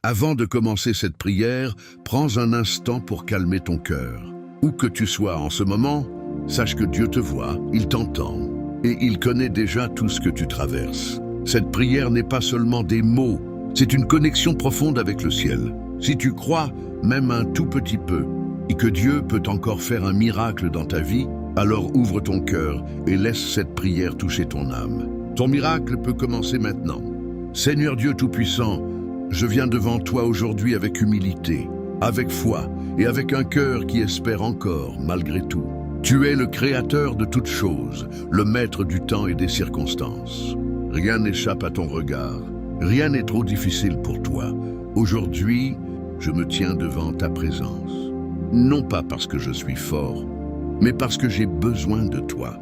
Avant de commencer cette prière, prends un instant pour calmer ton cœur. Où que tu sois en ce moment, sache que Dieu te voit, il t'entend et il connaît déjà tout ce que tu traverses. Cette prière n'est pas seulement des mots, c'est une connexion profonde avec le ciel. Si tu crois, même un tout petit peu, et que Dieu peut encore faire un miracle dans ta vie, alors ouvre ton cœur et laisse cette prière toucher ton âme. Ton miracle peut commencer maintenant. Seigneur Dieu Tout-Puissant, je viens devant toi aujourd'hui avec humilité, avec foi et avec un cœur qui espère encore malgré tout. Tu es le créateur de toutes choses, le maître du temps et des circonstances. Rien n'échappe à ton regard, rien n'est trop difficile pour toi. Aujourd'hui, je me tiens devant ta présence. Non pas parce que je suis fort, mais parce que j'ai besoin de toi.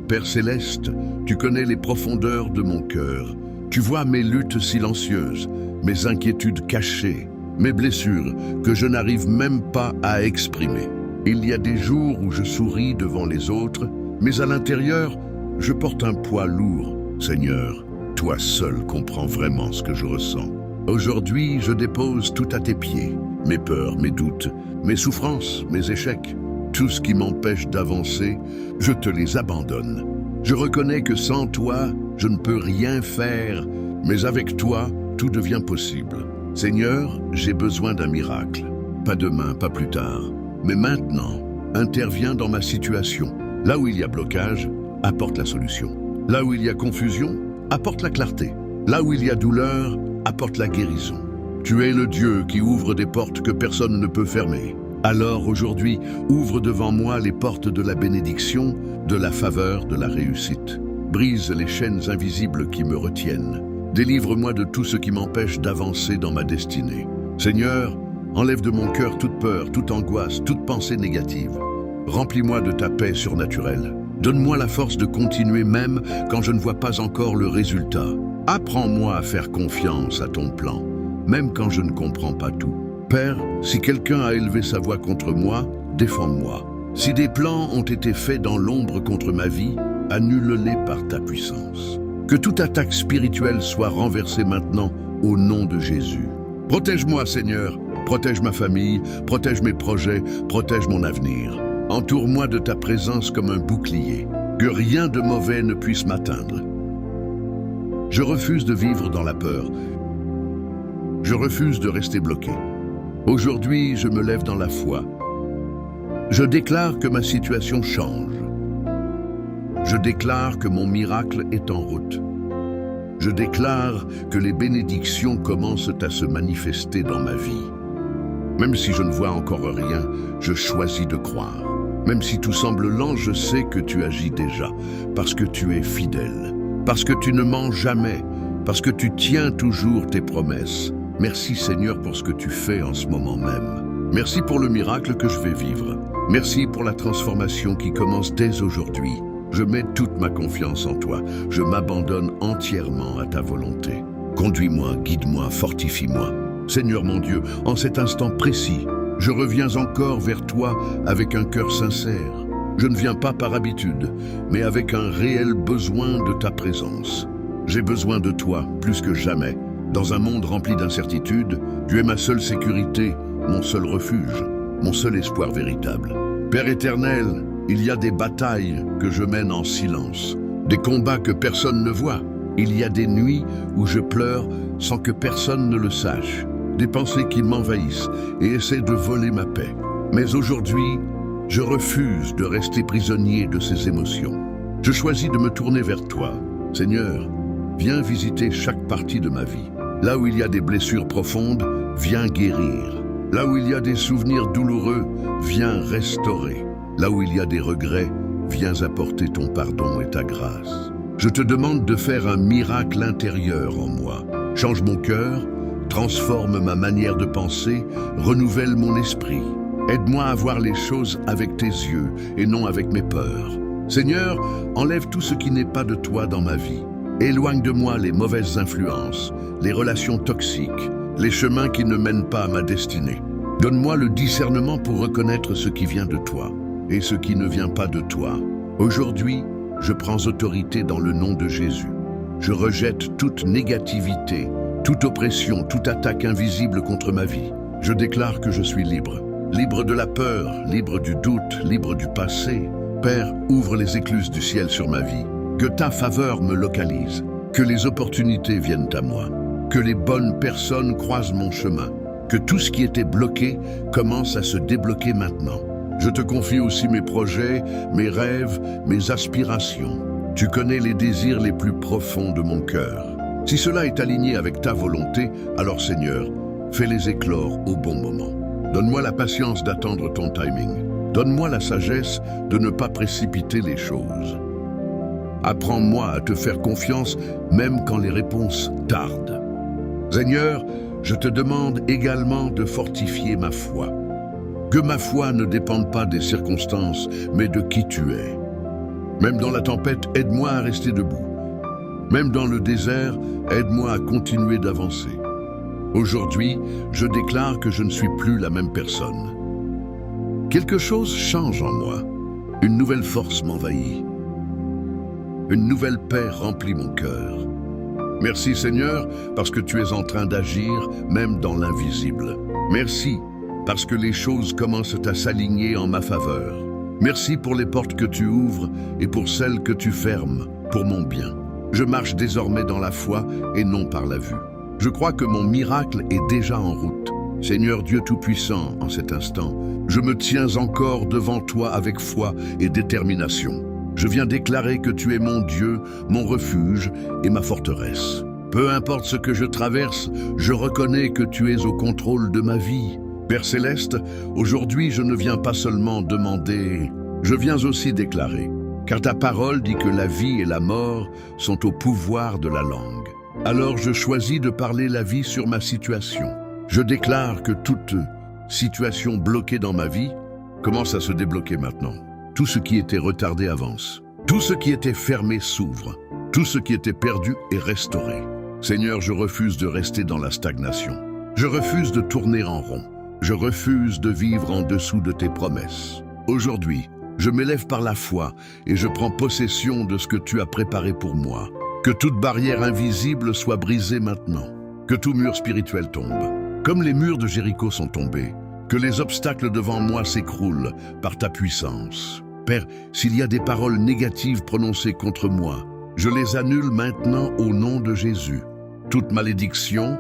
Père Céleste, tu connais les profondeurs de mon cœur. Tu vois mes luttes silencieuses, mes inquiétudes cachées, mes blessures que je n'arrive même pas à exprimer. Il y a des jours où je souris devant les autres, mais à l'intérieur, je porte un poids lourd. Seigneur, toi seul comprends vraiment ce que je ressens. Aujourd'hui, je dépose tout à tes pieds, mes peurs, mes doutes, mes souffrances, mes échecs. Tout ce qui m'empêche d'avancer, je te les abandonne. Je reconnais que sans toi, je ne peux rien faire, mais avec toi, tout devient possible. Seigneur, j'ai besoin d'un miracle. Pas demain, pas plus tard, mais maintenant. Interviens dans ma situation. Là où il y a blocage, apporte la solution. Là où il y a confusion, apporte la clarté. Là où il y a douleur, apporte la guérison. Tu es le Dieu qui ouvre des portes que personne ne peut fermer. Alors aujourd'hui, ouvre devant moi les portes de la bénédiction, de la faveur, de la réussite. Brise les chaînes invisibles qui me retiennent. Délivre-moi de tout ce qui m'empêche d'avancer dans ma destinée. Seigneur, enlève de mon cœur toute peur, toute angoisse, toute pensée négative. Remplis-moi de ta paix surnaturelle. Donne-moi la force de continuer même quand je ne vois pas encore le résultat. Apprends-moi à faire confiance à ton plan, même quand je ne comprends pas tout. Père, si quelqu'un a élevé sa voix contre moi, défends-moi. Si des plans ont été faits dans l'ombre contre ma vie, annule-les par ta puissance. Que toute attaque spirituelle soit renversée maintenant au nom de Jésus. Protège-moi, Seigneur, protège ma famille, protège mes projets, protège mon avenir. Entoure-moi de ta présence comme un bouclier, que rien de mauvais ne puisse m'atteindre. Je refuse de vivre dans la peur. Je refuse de rester bloqué. Aujourd'hui, je me lève dans la foi. Je déclare que ma situation change. Je déclare que mon miracle est en route. Je déclare que les bénédictions commencent à se manifester dans ma vie. Même si je ne vois encore rien, je choisis de croire. Même si tout semble lent, je sais que tu agis déjà, parce que tu es fidèle, parce que tu ne mens jamais, parce que tu tiens toujours tes promesses. Merci Seigneur pour ce que tu fais en ce moment même. Merci pour le miracle que je vais vivre. Merci pour la transformation qui commence dès aujourd'hui. Je mets toute ma confiance en toi. Je m'abandonne entièrement à ta volonté. Conduis-moi, guide-moi, fortifie-moi. Seigneur mon Dieu, en cet instant précis, je reviens encore vers toi avec un cœur sincère. Je ne viens pas par habitude, mais avec un réel besoin de ta présence. J'ai besoin de toi plus que jamais. Dans un monde rempli d'incertitudes, tu es ma seule sécurité, mon seul refuge, mon seul espoir véritable. Père éternel, il y a des batailles que je mène en silence, des combats que personne ne voit. Il y a des nuits où je pleure sans que personne ne le sache, des pensées qui m'envahissent et essaient de voler ma paix. Mais aujourd'hui, je refuse de rester prisonnier de ces émotions. Je choisis de me tourner vers toi. Seigneur, viens visiter chaque partie de ma vie. Là où il y a des blessures profondes, viens guérir. Là où il y a des souvenirs douloureux, viens restaurer. Là où il y a des regrets, viens apporter ton pardon et ta grâce. Je te demande de faire un miracle intérieur en moi. Change mon cœur, transforme ma manière de penser, renouvelle mon esprit. Aide-moi à voir les choses avec tes yeux et non avec mes peurs. Seigneur, enlève tout ce qui n'est pas de toi dans ma vie. Éloigne de moi les mauvaises influences, les relations toxiques, les chemins qui ne mènent pas à ma destinée. Donne-moi le discernement pour reconnaître ce qui vient de toi et ce qui ne vient pas de toi. Aujourd'hui, je prends autorité dans le nom de Jésus. Je rejette toute négativité, toute oppression, toute attaque invisible contre ma vie. Je déclare que je suis libre. Libre de la peur, libre du doute, libre du passé. Père, ouvre les écluses du ciel sur ma vie. Que ta faveur me localise. Que les opportunités viennent à moi. Que les bonnes personnes croisent mon chemin. Que tout ce qui était bloqué commence à se débloquer maintenant. Je te confie aussi mes projets, mes rêves, mes aspirations. Tu connais les désirs les plus profonds de mon cœur. Si cela est aligné avec ta volonté, alors Seigneur, fais-les éclore au bon moment. Donne-moi la patience d'attendre ton timing. Donne-moi la sagesse de ne pas précipiter les choses. Apprends-moi à te faire confiance même quand les réponses tardent. Seigneur, je te demande également de fortifier ma foi. Que ma foi ne dépende pas des circonstances, mais de qui tu es. Même dans la tempête, aide-moi à rester debout. Même dans le désert, aide-moi à continuer d'avancer. Aujourd'hui, je déclare que je ne suis plus la même personne. Quelque chose change en moi. Une nouvelle force m'envahit. Une nouvelle paix remplit mon cœur. Merci Seigneur, parce que tu es en train d'agir, même dans l'invisible. Merci, parce que les choses commencent à s'aligner en ma faveur. Merci pour les portes que tu ouvres et pour celles que tu fermes, pour mon bien. Je marche désormais dans la foi et non par la vue. Je crois que mon miracle est déjà en route. Seigneur Dieu Tout-Puissant, en cet instant, je me tiens encore devant toi avec foi et détermination. Je viens déclarer que tu es mon Dieu, mon refuge et ma forteresse. Peu importe ce que je traverse, je reconnais que tu es au contrôle de ma vie. Père Céleste, aujourd'hui je ne viens pas seulement demander, je viens aussi déclarer, car ta parole dit que la vie et la mort sont au pouvoir de la langue. Alors je choisis de parler la vie sur ma situation. Je déclare que toute situation bloquée dans ma vie commence à se débloquer maintenant. Tout ce qui était retardé avance. Tout ce qui était fermé s'ouvre. Tout ce qui était perdu est restauré. Seigneur, je refuse de rester dans la stagnation. Je refuse de tourner en rond. Je refuse de vivre en dessous de tes promesses. Aujourd'hui, je m'élève par la foi et je prends possession de ce que tu as préparé pour moi. Que toute barrière invisible soit brisée maintenant. Que tout mur spirituel tombe. Comme les murs de Jéricho sont tombés. Que les obstacles devant moi s'écroulent par ta puissance. Père, s'il y a des paroles négatives prononcées contre moi, je les annule maintenant au nom de Jésus. Toute malédiction,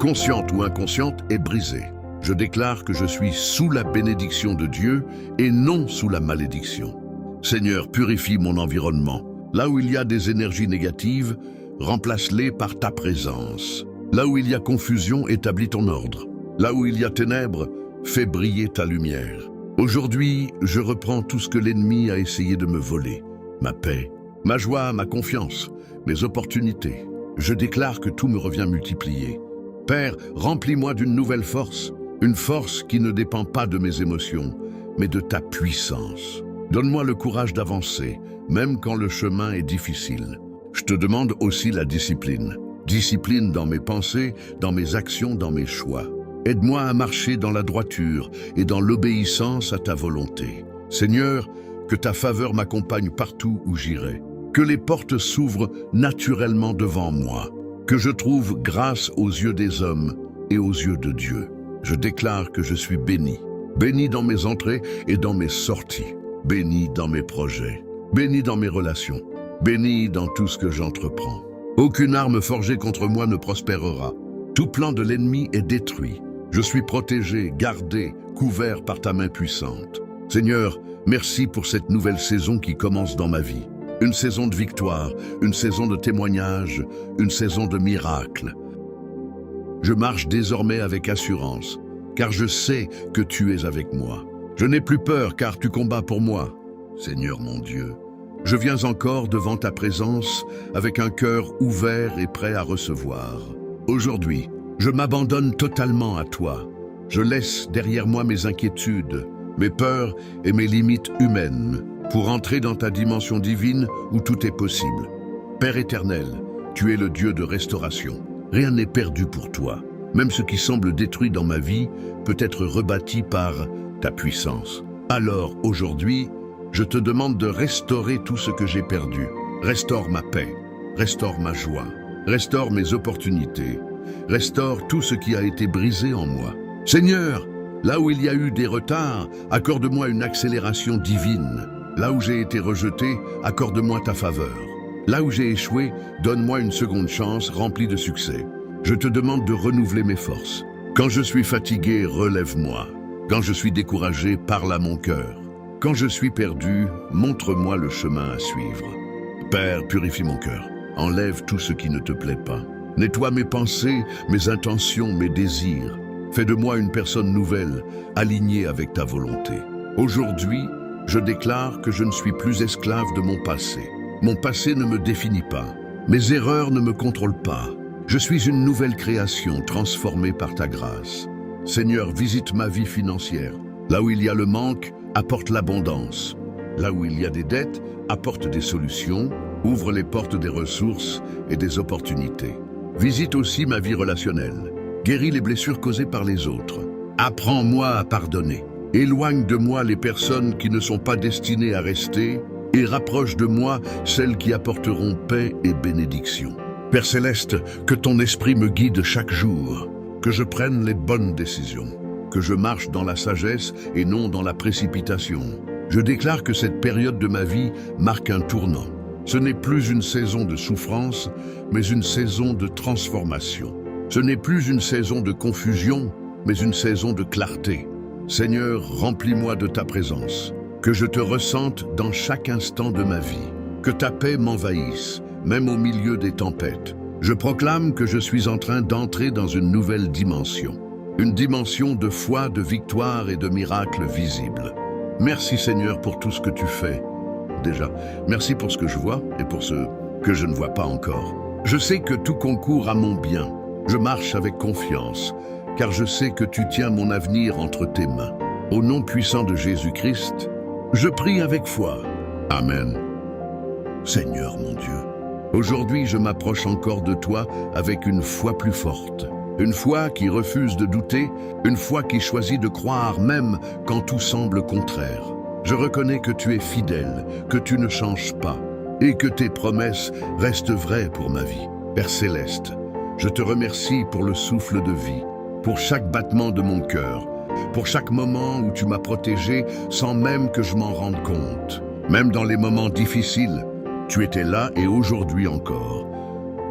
consciente ou inconsciente, est brisée. Je déclare que je suis sous la bénédiction de Dieu et non sous la malédiction. Seigneur, purifie mon environnement. Là où il y a des énergies négatives, remplace-les par ta présence. Là où il y a confusion, établis ton ordre. Là où il y a ténèbres, fais briller ta lumière. Aujourd'hui, je reprends tout ce que l'ennemi a essayé de me voler. Ma paix, ma joie, ma confiance, mes opportunités. Je déclare que tout me revient multiplié. Père, remplis-moi d'une nouvelle force. Une force qui ne dépend pas de mes émotions, mais de ta puissance. Donne-moi le courage d'avancer, même quand le chemin est difficile. Je te demande aussi la discipline. Discipline dans mes pensées, dans mes actions, dans mes choix. Aide-moi à marcher dans la droiture et dans l'obéissance à ta volonté. Seigneur, que ta faveur m'accompagne partout où j'irai. Que les portes s'ouvrent naturellement devant moi. Que je trouve grâce aux yeux des hommes et aux yeux de Dieu. Je déclare que je suis béni. Béni dans mes entrées et dans mes sorties. Béni dans mes projets. Béni dans mes relations. Béni dans tout ce que j'entreprends. Aucune arme forgée contre moi ne prospérera. Tout plan de l'ennemi est détruit. Je suis protégé, gardé, couvert par ta main puissante. Seigneur, merci pour cette nouvelle saison qui commence dans ma vie. Une saison de victoire, une saison de témoignage, une saison de miracles. Je marche désormais avec assurance, car je sais que tu es avec moi. Je n'ai plus peur, car tu combats pour moi. Seigneur mon Dieu, je viens encore devant ta présence avec un cœur ouvert et prêt à recevoir. Aujourd'hui, je m'abandonne totalement à toi. Je laisse derrière moi mes inquiétudes, mes peurs et mes limites humaines pour entrer dans ta dimension divine où tout est possible. Père éternel, tu es le Dieu de restauration. Rien n'est perdu pour toi. Même ce qui semble détruit dans ma vie peut être rebâti par ta puissance. Alors, aujourd'hui, je te demande de restaurer tout ce que j'ai perdu. Restaure ma paix, restaure ma joie, restaure mes opportunités, restaure tout ce qui a été brisé en moi. Seigneur, là où il y a eu des retards, accorde-moi une accélération divine. Là où j'ai été rejeté, accorde-moi ta faveur. Là où j'ai échoué, donne-moi une seconde chance remplie de succès. Je te demande de renouveler mes forces. Quand je suis fatigué, relève-moi. Quand je suis découragé, parle à mon cœur. Quand je suis perdu, montre-moi le chemin à suivre. Père, purifie mon cœur. Enlève tout ce qui ne te plaît pas. Nettoie mes pensées, mes intentions, mes désirs. Fais de moi une personne nouvelle, alignée avec ta volonté. Aujourd'hui, je déclare que je ne suis plus esclave de mon passé. Mon passé ne me définit pas. Mes erreurs ne me contrôlent pas. Je suis une nouvelle création transformée par ta grâce. Seigneur, visite ma vie financière. Là où il y a le manque, apporte l'abondance. Là où il y a des dettes, apporte des solutions, ouvre les portes des ressources et des opportunités. Visite aussi ma vie relationnelle. Guéris les blessures causées par les autres. Apprends-moi à pardonner. Éloigne de moi les personnes qui ne sont pas destinées à rester et rapproche de moi celles qui apporteront paix et bénédiction. Père Céleste, que ton esprit me guide chaque jour, que je prenne les bonnes décisions, que je marche dans la sagesse et non dans la précipitation. Je déclare que cette période de ma vie marque un tournant. Ce n'est plus une saison de souffrance, mais une saison de transformation. Ce n'est plus une saison de confusion, mais une saison de clarté. Seigneur, remplis-moi de ta présence, que je te ressente dans chaque instant de ma vie, que ta paix m'envahisse, même au milieu des tempêtes. Je proclame que je suis en train d'entrer dans une nouvelle dimension. Une dimension de foi, de victoire et de miracles visibles. Merci Seigneur pour tout ce que tu fais. Déjà, merci pour ce que je vois et pour ce que je ne vois pas encore. Je sais que tout concourt à mon bien. Je marche avec confiance, car je sais que tu tiens mon avenir entre tes mains. Au nom puissant de Jésus-Christ, je prie avec foi. Amen. Seigneur mon Dieu, aujourd'hui je m'approche encore de toi avec une foi plus forte. Une foi qui refuse de douter, une foi qui choisit de croire même quand tout semble contraire. Je reconnais que tu es fidèle, que tu ne changes pas, et que tes promesses restent vraies pour ma vie. Père Céleste, je te remercie pour le souffle de vie, pour chaque battement de mon cœur, pour chaque moment où tu m'as protégé sans même que je m'en rende compte. Même dans les moments difficiles, tu étais là et aujourd'hui encore.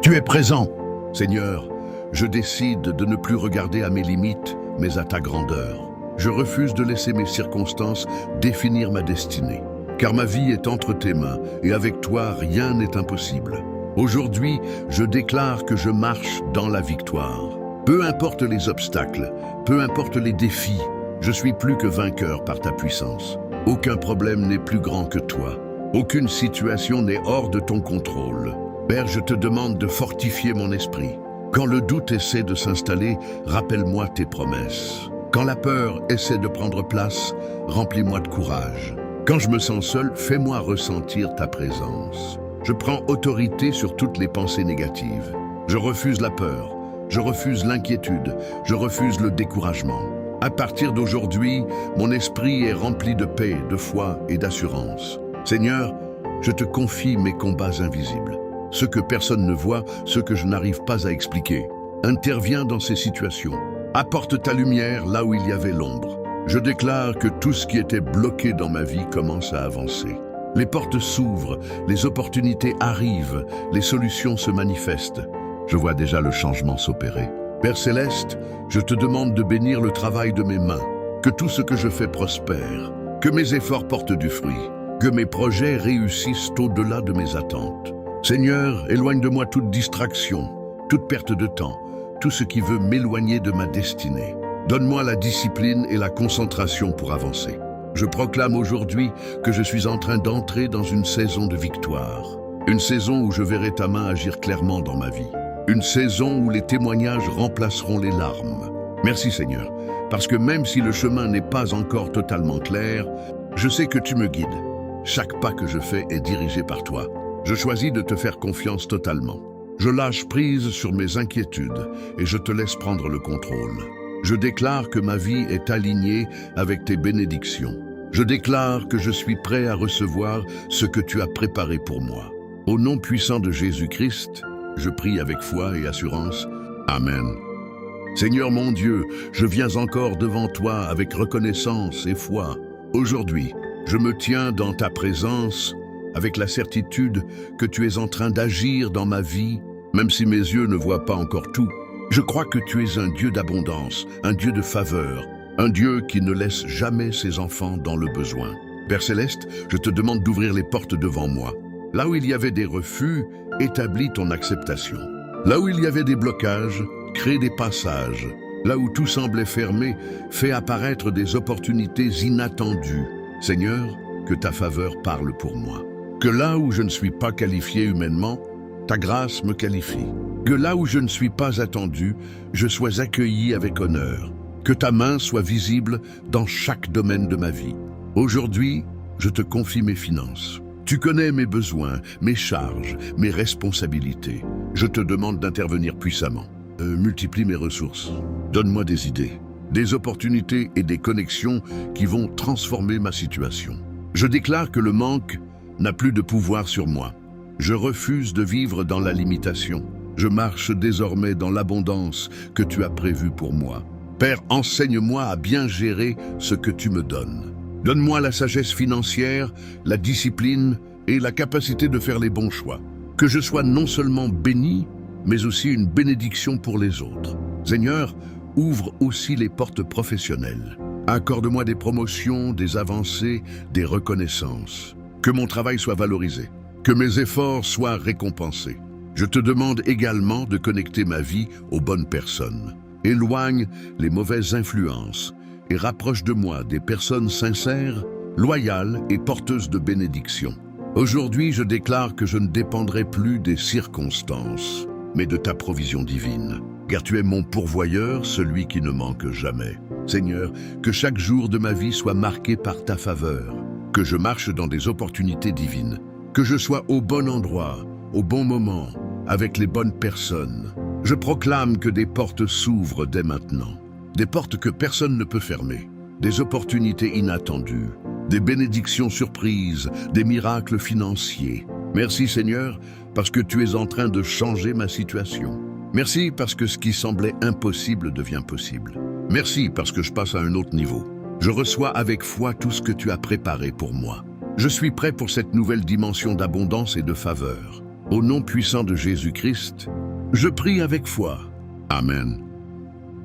Tu es présent, Seigneur. Je décide de ne plus regarder à mes limites, mais à ta grandeur. Je refuse de laisser mes circonstances définir ma destinée, car ma vie est entre tes mains et avec toi, rien n'est impossible. Aujourd'hui, je déclare que je marche dans la victoire. Peu importe les obstacles, peu importe les défis, je suis plus que vainqueur par ta puissance. Aucun problème n'est plus grand que toi. Aucune situation n'est hors de ton contrôle. Père, je te demande de fortifier mon esprit. Quand le doute essaie de s'installer, rappelle-moi tes promesses. Quand la peur essaie de prendre place, remplis-moi de courage. Quand je me sens seul, fais-moi ressentir ta présence. Je prends autorité sur toutes les pensées négatives. Je refuse la peur, je refuse l'inquiétude, je refuse le découragement. À partir d'aujourd'hui, mon esprit est rempli de paix, de foi et d'assurance. Seigneur, je te confie mes combats invisibles. Ce que personne ne voit, ce que je n'arrive pas à expliquer. Interviens dans ces situations. Apporte ta lumière là où il y avait l'ombre. Je déclare que tout ce qui était bloqué dans ma vie commence à avancer. Les portes s'ouvrent, les opportunités arrivent, les solutions se manifestent. Je vois déjà le changement s'opérer. Père Céleste, je te demande de bénir le travail de mes mains, que tout ce que je fais prospère, que mes efforts portent du fruit, que mes projets réussissent au-delà de mes attentes. Seigneur, éloigne de moi toute distraction, toute perte de temps, tout ce qui veut m'éloigner de ma destinée. Donne-moi la discipline et la concentration pour avancer. Je proclame aujourd'hui que je suis en train d'entrer dans une saison de victoire. Une saison où je verrai ta main agir clairement dans ma vie. Une saison où les témoignages remplaceront les larmes. Merci Seigneur, parce que même si le chemin n'est pas encore totalement clair, je sais que tu me guides. Chaque pas que je fais est dirigé par toi. Je choisis de te faire confiance totalement. Je lâche prise sur mes inquiétudes et je te laisse prendre le contrôle. Je déclare que ma vie est alignée avec tes bénédictions. Je déclare que je suis prêt à recevoir ce que tu as préparé pour moi. Au nom puissant de Jésus-Christ, je prie avec foi et assurance. Amen. Seigneur mon Dieu, je viens encore devant toi avec reconnaissance et foi. Aujourd'hui, je me tiens dans ta présence avec la certitude que tu es en train d'agir dans ma vie, même si mes yeux ne voient pas encore tout. Je crois que tu es un Dieu d'abondance, un Dieu de faveur, un Dieu qui ne laisse jamais ses enfants dans le besoin. Père Céleste, je te demande d'ouvrir les portes devant moi. Là où il y avait des refus, établis ton acceptation. Là où il y avait des blocages, crée des passages. Là où tout semblait fermé, fais apparaître des opportunités inattendues. Seigneur, que ta faveur parle pour moi. Que là où je ne suis pas qualifié humainement, ta grâce me qualifie. Que là où je ne suis pas attendu, je sois accueilli avec honneur. Que ta main soit visible dans chaque domaine de ma vie. Aujourd'hui, je te confie mes finances. Tu connais mes besoins, mes charges, mes responsabilités. Je te demande d'intervenir puissamment. Multiplie mes ressources. Donne-moi des idées, des opportunités et des connexions qui vont transformer ma situation. Je déclare que le manque n'a plus de pouvoir sur moi. Je refuse de vivre dans la limitation. Je marche désormais dans l'abondance que tu as prévue pour moi. Père, enseigne-moi à bien gérer ce que tu me donnes. Donne-moi la sagesse financière, la discipline et la capacité de faire les bons choix. Que je sois non seulement béni, mais aussi une bénédiction pour les autres. Seigneur, ouvre aussi les portes professionnelles. Accorde-moi des promotions, des avancées, des reconnaissances. Que mon travail soit valorisé, que mes efforts soient récompensés. Je te demande également de connecter ma vie aux bonnes personnes. Éloigne les mauvaises influences et rapproche de moi des personnes sincères, loyales et porteuses de bénédictions. Aujourd'hui, je déclare que je ne dépendrai plus des circonstances, mais de ta provision divine. Car tu es mon pourvoyeur, celui qui ne manque jamais. Seigneur, que chaque jour de ma vie soit marqué par ta faveur, que je marche dans des opportunités divines, que je sois au bon endroit, au bon moment, avec les bonnes personnes. Je proclame que des portes s'ouvrent dès maintenant, des portes que personne ne peut fermer, des opportunités inattendues, des bénédictions surprises, des miracles financiers. Merci Seigneur, parce que tu es en train de changer ma situation. Merci parce que ce qui semblait impossible devient possible. Merci parce que je passe à un autre niveau. Je reçois avec foi tout ce que tu as préparé pour moi. Je suis prêt pour cette nouvelle dimension d'abondance et de faveur. Au nom puissant de Jésus-Christ, je prie avec foi. Amen.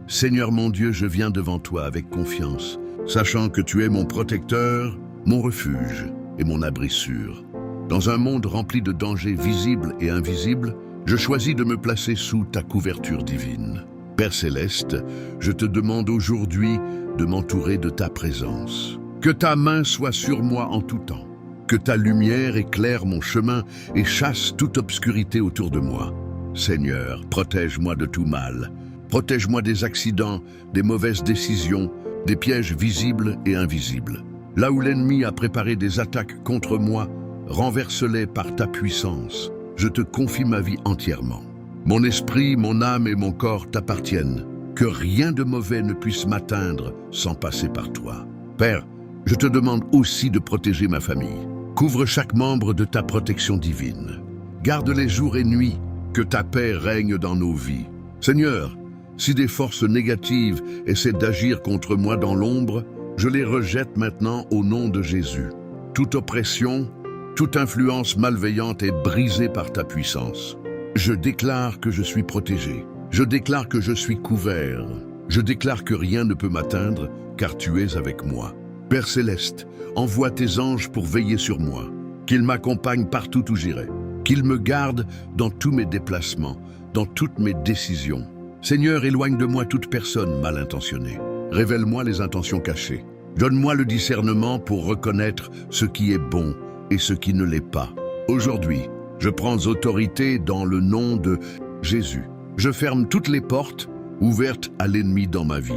Seigneur mon Dieu, je viens devant toi avec confiance, sachant que tu es mon protecteur, mon refuge et mon abri sûr. Dans un monde rempli de dangers visibles et invisibles, je choisis de me placer sous ta couverture divine. Père Céleste, je te demande aujourd'hui de m'entourer de ta présence. Que ta main soit sur moi en tout temps. Que ta lumière éclaire mon chemin et chasse toute obscurité autour de moi. Seigneur, protège-moi de tout mal. Protège-moi des accidents, des mauvaises décisions, des pièges visibles et invisibles. Là où l'ennemi a préparé des attaques contre moi, renverse-les par ta puissance. Je te confie ma vie entièrement. Mon esprit, mon âme et mon corps t'appartiennent. Que rien de mauvais ne puisse m'atteindre sans passer par toi. Père, je te demande aussi de protéger ma famille. Couvre chaque membre de ta protection divine. Garde les jours et nuits, que ta paix règne dans nos vies. Seigneur, si des forces négatives essaient d'agir contre moi dans l'ombre, je les rejette maintenant au nom de Jésus. Toute oppression, toute influence malveillante est brisée par ta puissance. Je déclare que je suis protégé. Je déclare que je suis couvert. Je déclare que rien ne peut m'atteindre, car tu es avec moi. Père Céleste, envoie tes anges pour veiller sur moi. Qu'ils m'accompagnent partout où j'irai. Qu'ils me gardent dans tous mes déplacements, dans toutes mes décisions. Seigneur, éloigne de moi toute personne mal intentionnée. Révèle-moi les intentions cachées. Donne-moi le discernement pour reconnaître ce qui est bon et ce qui ne l'est pas. Aujourd'hui, je prends autorité dans le nom de Jésus. Je ferme toutes les portes ouvertes à l'ennemi dans ma vie.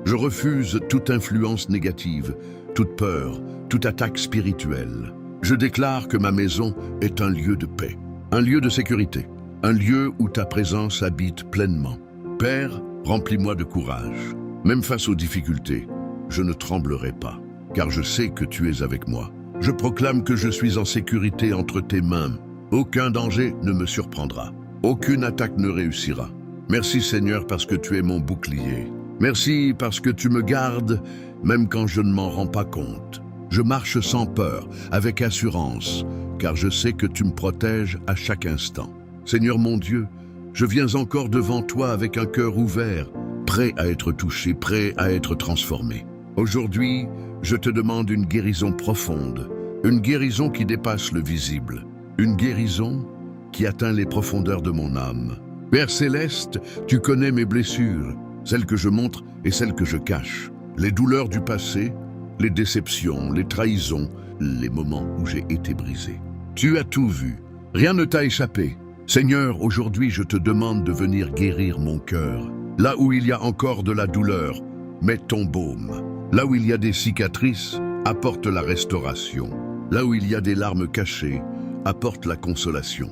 Je refuse toute influence négative, toute peur, toute attaque spirituelle. Je déclare que ma maison est un lieu de paix, un lieu de sécurité, un lieu où ta présence habite pleinement. Père, remplis-moi de courage. Même face aux difficultés, je ne tremblerai pas, car je sais que tu es avec moi. Je proclame que je suis en sécurité entre tes mains. Aucun danger ne me surprendra. Aucune attaque ne réussira. Merci Seigneur parce que tu es mon bouclier. Merci parce que tu me gardes même quand je ne m'en rends pas compte. Je marche sans peur, avec assurance, car je sais que tu me protèges à chaque instant. Seigneur mon Dieu, je viens encore devant toi avec un cœur ouvert, prêt à être touché, prêt à être transformé. Aujourd'hui, je te demande une guérison profonde, une guérison qui dépasse le visible, une guérison qui atteint les profondeurs de mon âme. Père Céleste, tu connais mes blessures, celles que je montre et celles que je cache, les douleurs du passé, les déceptions, les trahisons, les moments où j'ai été brisé. Tu as tout vu, rien ne t'a échappé. Seigneur, aujourd'hui je te demande de venir guérir mon cœur. Là où il y a encore de la douleur, mets ton baume. Là où il y a des cicatrices, apporte la restauration. Là où il y a des larmes cachées, apporte la consolation.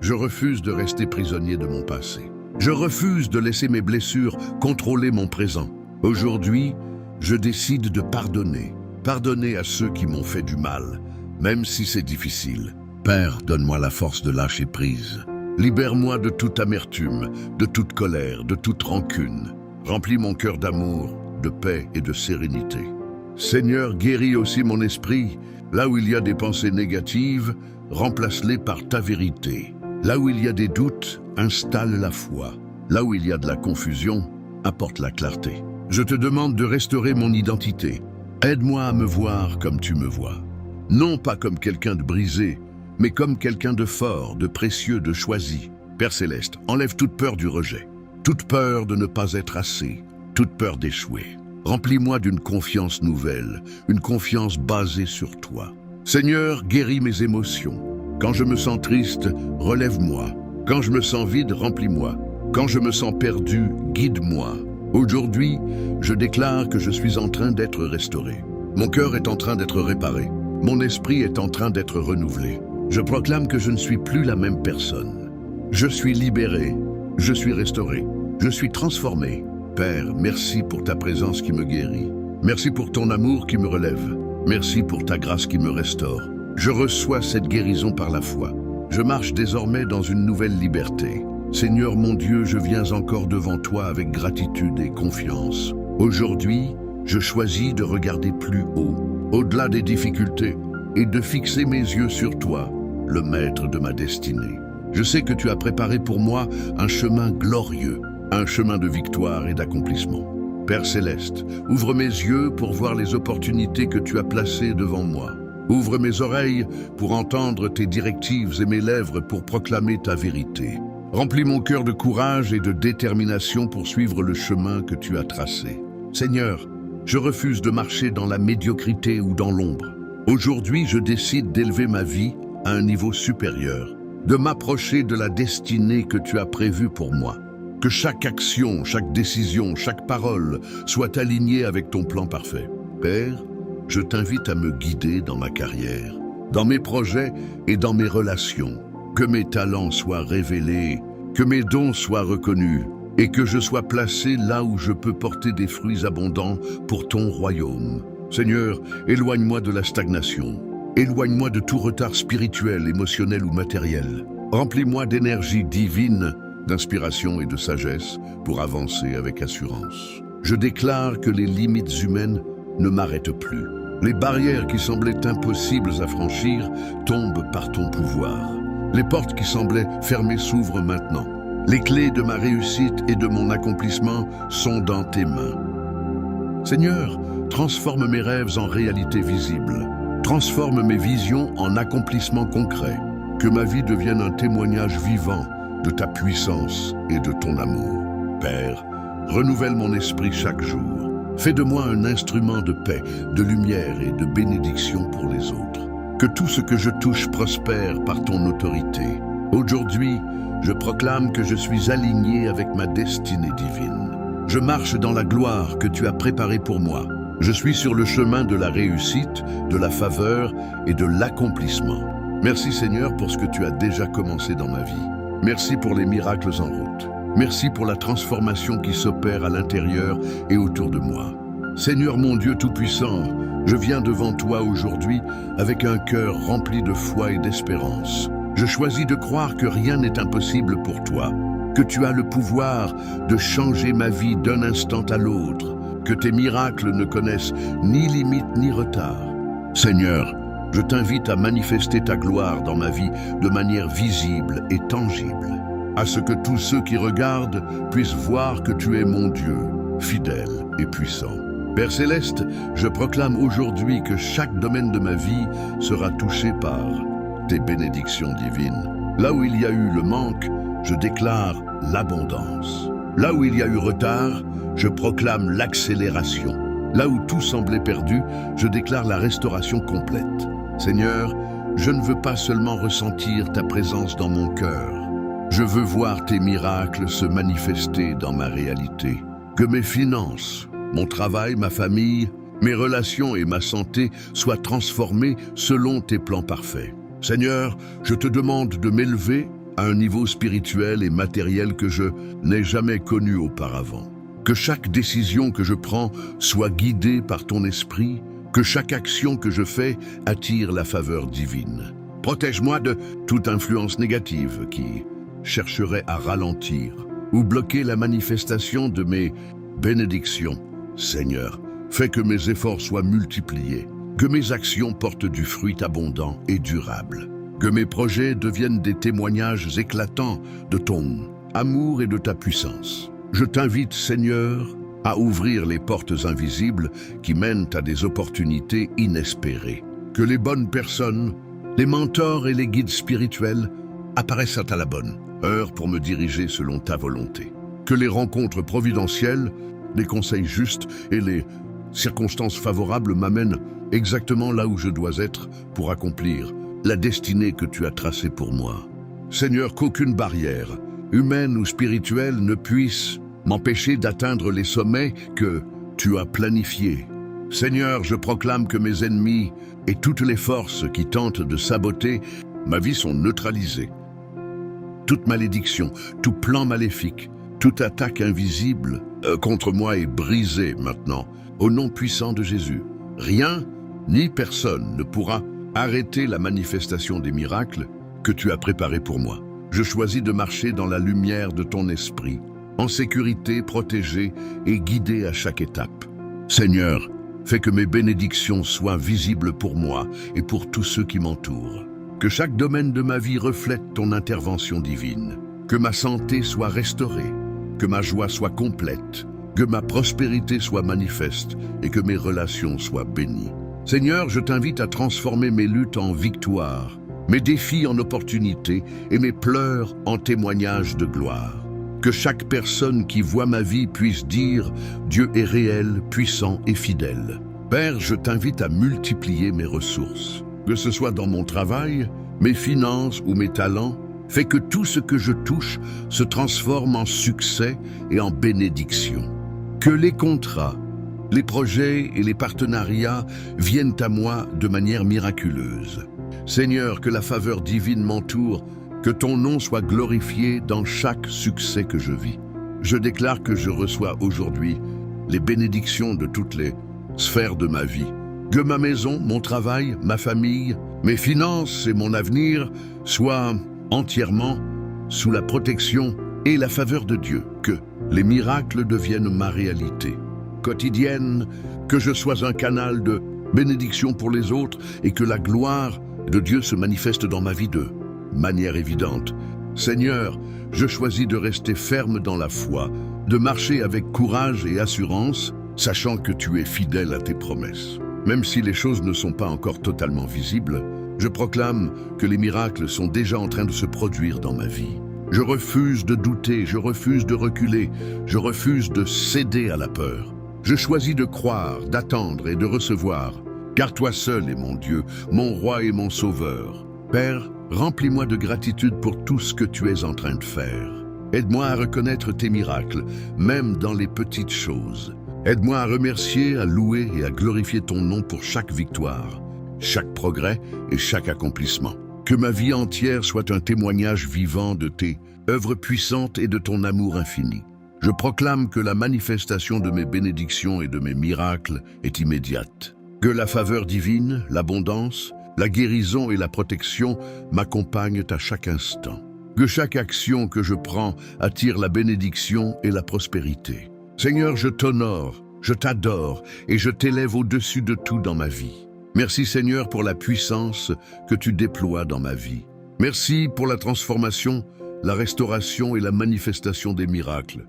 Je refuse de rester prisonnier de mon passé. Je refuse de laisser mes blessures contrôler mon présent. Aujourd'hui, je décide de pardonner. Pardonner à ceux qui m'ont fait du mal, même si c'est difficile. Père, donne-moi la force de lâcher prise. Libère-moi de toute amertume, de toute colère, de toute rancune. Remplis mon cœur d'amour, de paix et de sérénité. Seigneur, guéris aussi mon esprit. Là où il y a des pensées négatives, remplace-les par ta vérité. Là où il y a des doutes, installe la foi. Là où il y a de la confusion, apporte la clarté. Je te demande de restaurer mon identité. Aide-moi à me voir comme tu me vois. Non pas comme quelqu'un de brisé, mais comme quelqu'un de fort, de précieux, de choisi. Père Céleste, enlève toute peur du rejet, toute peur de ne pas être assez, toute peur d'échouer. Remplis-moi d'une confiance nouvelle, une confiance basée sur toi. Seigneur, guéris mes émotions. Quand je me sens triste, relève-moi. Quand je me sens vide, remplis-moi. Quand je me sens perdu, guide-moi. Aujourd'hui, je déclare que je suis en train d'être restauré. Mon cœur est en train d'être réparé. Mon esprit est en train d'être renouvelé. Je proclame que je ne suis plus la même personne. Je suis libéré, je suis restauré, je suis transformé. Père, merci pour ta présence qui me guérit. Merci pour ton amour qui me relève. Merci pour ta grâce qui me restaure. Je reçois cette guérison par la foi. Je marche désormais dans une nouvelle liberté. Seigneur mon Dieu, je viens encore devant toi avec gratitude et confiance. Aujourd'hui, je choisis de regarder plus haut, au-delà des difficultés, et de fixer mes yeux sur toi, le maître de ma destinée. Je sais que tu as préparé pour moi un chemin glorieux, un chemin de victoire et d'accomplissement. Père Céleste, ouvre mes yeux pour voir les opportunités que tu as placées devant moi. Ouvre mes oreilles pour entendre tes directives et mes lèvres pour proclamer ta vérité. Remplis mon cœur de courage et de détermination pour suivre le chemin que tu as tracé. Seigneur, je refuse de marcher dans la médiocrité ou dans l'ombre. Aujourd'hui, je décide d'élever ma vie à un niveau supérieur, de m'approcher de la destinée que tu as prévue pour moi. Que chaque action, chaque décision, chaque parole soit alignée avec ton plan parfait. Père, je t'invite à me guider dans ma carrière, dans mes projets et dans mes relations. Que mes talents soient révélés, que mes dons soient reconnus et que je sois placé là où je peux porter des fruits abondants pour ton royaume. Seigneur, éloigne-moi de la stagnation. Éloigne-moi de tout retard spirituel, émotionnel ou matériel. Remplis-moi d'énergie divine, d'inspiration et de sagesse pour avancer avec assurance. Je déclare que les limites humaines ne m'arrêtent plus. Les barrières qui semblaient impossibles à franchir tombent par ton pouvoir. Les portes qui semblaient fermées s'ouvrent maintenant. Les clés de ma réussite et de mon accomplissement sont dans tes mains. Seigneur, transforme mes rêves en réalité visible. Transforme mes visions en accomplissements concrets. Que ma vie devienne un témoignage vivant de ta puissance et de ton amour. Père, renouvelle mon esprit chaque jour. Fais de moi un instrument de paix, de lumière et de bénédiction pour les autres. Que tout ce que je touche prospère par ton autorité. Aujourd'hui, je proclame que je suis aligné avec ma destinée divine. Je marche dans la gloire que tu as préparée pour moi. Je suis sur le chemin de la réussite, de la faveur et de l'accomplissement. Merci Seigneur pour ce que tu as déjà commencé dans ma vie. Merci pour les miracles en route. Merci pour la transformation qui s'opère à l'intérieur et autour de moi. Seigneur mon Dieu Tout-Puissant, je viens devant toi aujourd'hui avec un cœur rempli de foi et d'espérance. Je choisis de croire que rien n'est impossible pour toi. que tu as le pouvoir de changer ma vie d'un instant à l'autre, que tes miracles ne connaissent ni limite ni retard. Seigneur, je t'invite à manifester ta gloire dans ma vie de manière visible et tangible, à ce que tous ceux qui regardent puissent voir que tu es mon Dieu, fidèle et puissant. Père Céleste, je proclame aujourd'hui que chaque domaine de ma vie sera touché par tes bénédictions divines. Là où il y a eu le manque, je déclare l'abondance. Là où il y a eu retard, je proclame l'accélération. Là où tout semblait perdu, je déclare la restauration complète. Seigneur, je ne veux pas seulement ressentir ta présence dans mon cœur. Je veux voir tes miracles se manifester dans ma réalité. Que mes finances, mon travail, ma famille, mes relations et ma santé soient transformées selon tes plans parfaits. Seigneur, je te demande de m'élever à un niveau spirituel et matériel que je n'ai jamais connu auparavant. Que chaque décision que je prends soit guidée par ton esprit, que chaque action que je fais attire la faveur divine. Protège-moi de toute influence négative qui chercherait à ralentir ou bloquer la manifestation de mes bénédictions. Seigneur, fais que mes efforts soient multipliés, que mes actions portent du fruit abondant et durable, que mes projets deviennent des témoignages éclatants de ton amour et de ta puissance. Je t'invite, Seigneur, à ouvrir les portes invisibles qui mènent à des opportunités inespérées. Que les bonnes personnes, les mentors et les guides spirituels apparaissent à la bonne heure pour me diriger selon ta volonté. Que les rencontres providentielles, les conseils justes et les circonstances favorables m'amènent exactement là où je dois être pour accomplir la destinée que tu as tracée pour moi. Seigneur, qu'aucune barrière, humaine ou spirituelle, ne puisse m'empêcher d'atteindre les sommets que tu as planifiés. Seigneur, je proclame que mes ennemis et toutes les forces qui tentent de saboter ma vie sont neutralisées. Toute malédiction, tout plan maléfique, toute attaque invisible contre moi est brisée maintenant, au nom puissant de Jésus. Rien ni personne ne pourra arrêter la manifestation des miracles que tu as préparés pour moi. Je choisis de marcher dans la lumière de ton esprit, en sécurité, protégé et guidé à chaque étape. Seigneur, fais que mes bénédictions soient visibles pour moi et pour tous ceux qui m'entourent. Que chaque domaine de ma vie reflète ton intervention divine. Que ma santé soit restaurée, que ma joie soit complète, que ma prospérité soit manifeste et que mes relations soient bénies. Seigneur, je t'invite à transformer mes luttes en victoires, mes défis en opportunités et mes pleurs en témoignages de gloire. Que chaque personne qui voit ma vie puisse dire « Dieu est réel, puissant et fidèle ». Père, je t'invite à multiplier mes ressources. Que ce soit dans mon travail, mes finances ou mes talents, fais que tout ce que je touche se transforme en succès et en bénédiction. Que les contrats, les projets et les partenariats viennent à moi de manière miraculeuse. Seigneur, que la faveur divine m'entoure, que ton nom soit glorifié dans chaque succès que je vis. Je déclare que je reçois aujourd'hui les bénédictions de toutes les sphères de ma vie. Que ma maison, mon travail, ma famille, mes finances et mon avenir soient entièrement sous la protection et la faveur de Dieu. Que les miracles deviennent ma réalité quotidienne, que je sois un canal de bénédiction pour les autres et que la gloire de Dieu se manifeste dans ma vie de manière évidente. Seigneur, je choisis de rester ferme dans la foi, de marcher avec courage et assurance, sachant que tu es fidèle à tes promesses. Même si les choses ne sont pas encore totalement visibles, je proclame que les miracles sont déjà en train de se produire dans ma vie. Je refuse de douter, je refuse de reculer, je refuse de céder à la peur. Je choisis de croire, d'attendre et de recevoir, car toi seul es mon Dieu, mon roi et mon sauveur. Père, remplis-moi de gratitude pour tout ce que tu es en train de faire. Aide-moi à reconnaître tes miracles, même dans les petites choses. Aide-moi à remercier, à louer et à glorifier ton nom pour chaque victoire, chaque progrès et chaque accomplissement. Que ma vie entière soit un témoignage vivant de tes œuvres puissantes et de ton amour infini. Je proclame que la manifestation de mes bénédictions et de mes miracles est immédiate. Que la faveur divine, l'abondance, la guérison et la protection m'accompagnent à chaque instant. Que chaque action que je prends attire la bénédiction et la prospérité. Seigneur, je t'honore, je t'adore et je t'élève au-dessus de tout dans ma vie. Merci Seigneur pour la puissance que tu déploies dans ma vie. Merci pour la transformation, la restauration et la manifestation des miracles.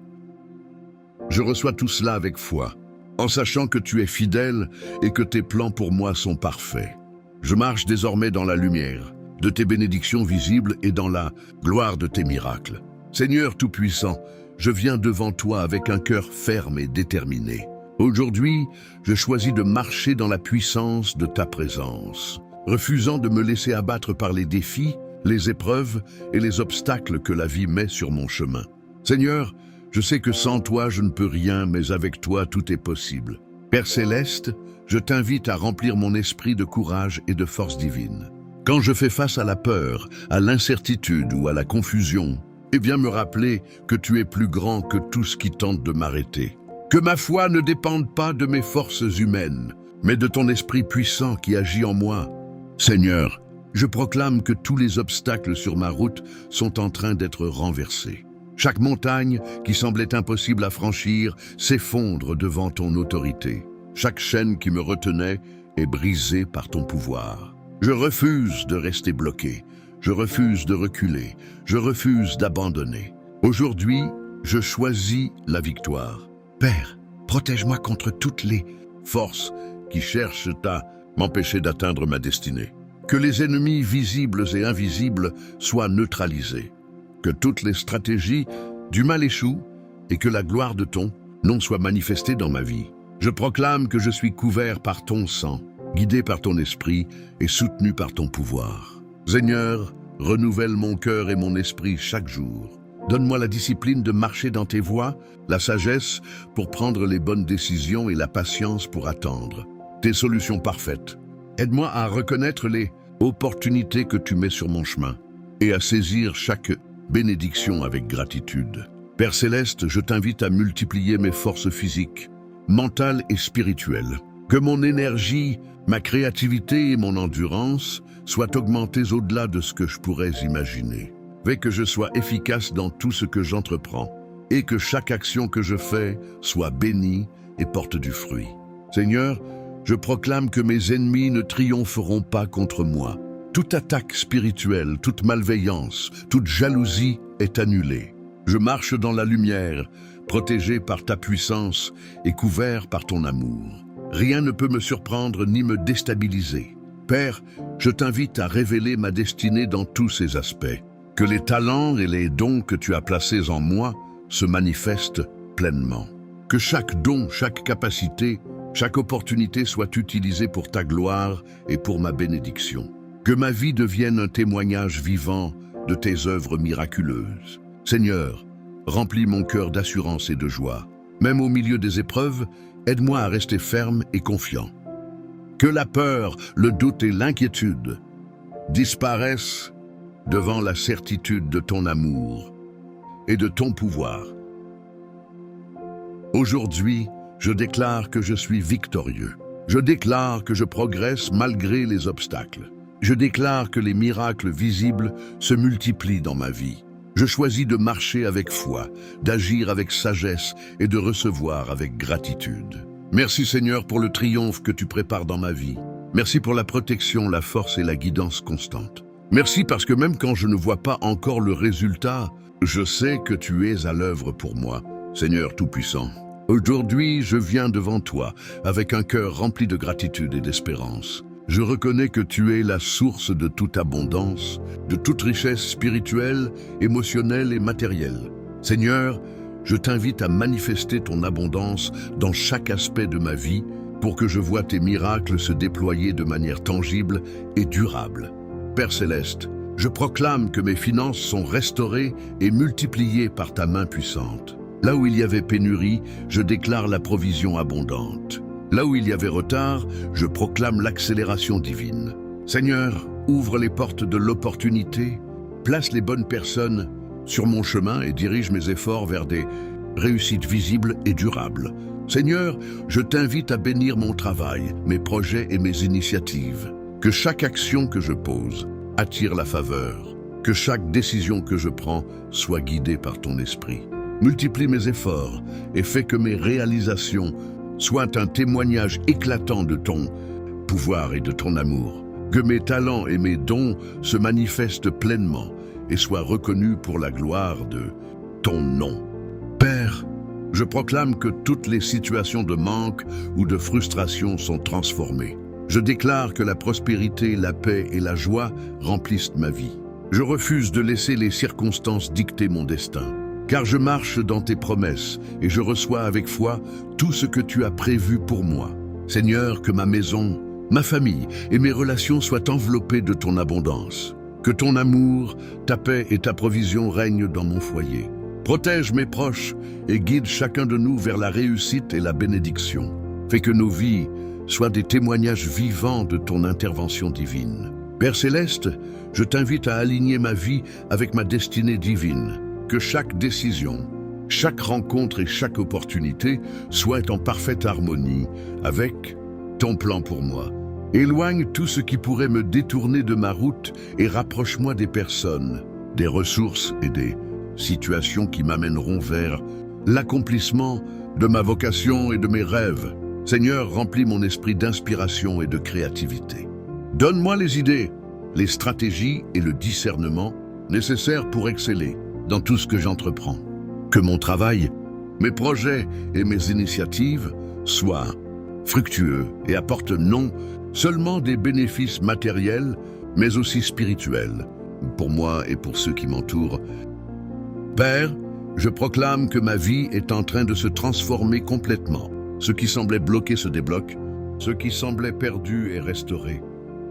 Je reçois tout cela avec foi, en sachant que tu es fidèle et que tes plans pour moi sont parfaits. Je marche désormais dans la lumière de tes bénédictions visibles et dans la gloire de tes miracles. Seigneur Tout-Puissant, je viens devant toi avec un cœur ferme et déterminé. Aujourd'hui, je choisis de marcher dans la puissance de ta présence, refusant de me laisser abattre par les défis, les épreuves et les obstacles que la vie met sur mon chemin. Seigneur, je sais que sans toi, je ne peux rien, mais avec toi, tout est possible. Père Céleste, je t'invite à remplir mon esprit de courage et de force divine. Quand je fais face à la peur, à l'incertitude ou à la confusion, viens me rappeler que tu es plus grand que tout ce qui tente de m'arrêter. Que ma foi ne dépende pas de mes forces humaines, mais de ton esprit puissant qui agit en moi. Seigneur, je proclame que tous les obstacles sur ma route sont en train d'être renversés. Chaque montagne qui semblait impossible à franchir s'effondre devant ton autorité. Chaque chaîne qui me retenait est brisée par ton pouvoir. Je refuse de rester bloqué. Je refuse de reculer. Je refuse d'abandonner. Aujourd'hui, je choisis la victoire. Père, protège-moi contre toutes les forces qui cherchent à m'empêcher d'atteindre ma destinée. Que les ennemis visibles et invisibles soient neutralisés. Que toutes les stratégies du mal échouent et que la gloire de ton nom soit manifestée dans ma vie. Je proclame que je suis couvert par ton sang, guidé par ton esprit et soutenu par ton pouvoir. Seigneur, renouvelle mon cœur et mon esprit chaque jour. Donne-moi la discipline de marcher dans tes voies, la sagesse pour prendre les bonnes décisions et la patience pour attendre tes solutions parfaites. Aide-moi à reconnaître les opportunités que tu mets sur mon chemin et à saisir chaque bénédiction avec gratitude. Père Céleste, je t'invite à multiplier mes forces physiques, mentales et spirituelles. Que mon énergie, ma créativité et mon endurance soient augmentées au-delà de ce que je pourrais imaginer. Fais que je sois efficace dans tout ce que j'entreprends et que chaque action que je fais soit bénie et porte du fruit. Seigneur, je proclame que mes ennemis ne triompheront pas contre moi. Toute attaque spirituelle, toute malveillance, toute jalousie est annulée. Je marche dans la lumière, protégé par ta puissance et couvert par ton amour. Rien ne peut me surprendre ni me déstabiliser. Père, je t'invite à révéler ma destinée dans tous ses aspects. Que les talents et les dons que tu as placés en moi se manifestent pleinement. Que chaque don, chaque capacité, chaque opportunité soit utilisée pour ta gloire et pour ma bénédiction. Que ma vie devienne un témoignage vivant de tes œuvres miraculeuses. Seigneur, remplis mon cœur d'assurance et de joie. Même au milieu des épreuves, aide-moi à rester ferme et confiant. Que la peur, le doute et l'inquiétude disparaissent devant la certitude de ton amour et de ton pouvoir. Aujourd'hui, je déclare que je suis victorieux. Je déclare que je progresse malgré les obstacles. Je déclare que les miracles visibles se multiplient dans ma vie. Je choisis de marcher avec foi, d'agir avec sagesse et de recevoir avec gratitude. Merci Seigneur pour le triomphe que tu prépares dans ma vie. Merci pour la protection, la force et la guidance constante. Merci parce que même quand je ne vois pas encore le résultat, je sais que tu es à l'œuvre pour moi, Seigneur Tout-Puissant. Aujourd'hui, je viens devant toi avec un cœur rempli de gratitude et d'espérance. Je reconnais que tu es la source de toute abondance, de toute richesse spirituelle, émotionnelle et matérielle. Seigneur, je t'invite à manifester ton abondance dans chaque aspect de ma vie pour que je voie tes miracles se déployer de manière tangible et durable. Père Céleste, je proclame que mes finances sont restaurées et multipliées par ta main puissante. Là où il y avait pénurie, je déclare la provision abondante. Là où il y avait retard, je proclame l'accélération divine. Seigneur, ouvre les portes de l'opportunité, place les bonnes personnes sur mon chemin et dirige mes efforts vers des réussites visibles et durables. Seigneur, je t'invite à bénir mon travail, mes projets et mes initiatives. Que chaque action que je pose attire la faveur, Que chaque décision que je prends soit guidée par ton esprit. Multiplie mes efforts et fais que mes réalisations soient un témoignage éclatant de ton pouvoir et de ton amour. Que mes talents et mes dons se manifestent pleinement et soient reconnus pour la gloire de ton nom. Père, je proclame que toutes les situations de manque ou de frustration sont transformées. Je déclare que la prospérité, la paix et la joie remplissent ma vie. Je refuse de laisser les circonstances dicter mon destin, car je marche dans tes promesses et je reçois avec foi tout ce que tu as prévu pour moi. Seigneur, que ma maison, ma famille et mes relations soient enveloppées de ton abondance. Que ton amour, ta paix et ta provision règnent dans mon foyer. Protège mes proches et guide chacun de nous vers la réussite et la bénédiction. Fais que nos vies soient des témoignages vivants de ton intervention divine. Père Céleste, je t'invite à aligner ma vie avec ma destinée divine. Que chaque décision, chaque rencontre et chaque opportunité soient en parfaite harmonie avec ton plan pour moi. Éloigne tout ce qui pourrait me détourner de ma route et rapproche-moi des personnes, des ressources et des situations qui m'amèneront vers l'accomplissement de ma vocation et de mes rêves. Seigneur, remplis mon esprit d'inspiration et de créativité. Donne-moi les idées, les stratégies et le discernement nécessaires pour exceller dans tout ce que j'entreprends. Que mon travail, mes projets et mes initiatives soient fructueux et apportent non seulement des bénéfices matériels, mais aussi spirituels, pour moi et pour ceux qui m'entourent. Père, je proclame que ma vie est en train de se transformer complètement. Ce qui semblait bloqué se débloque, ce qui semblait perdu est restauré.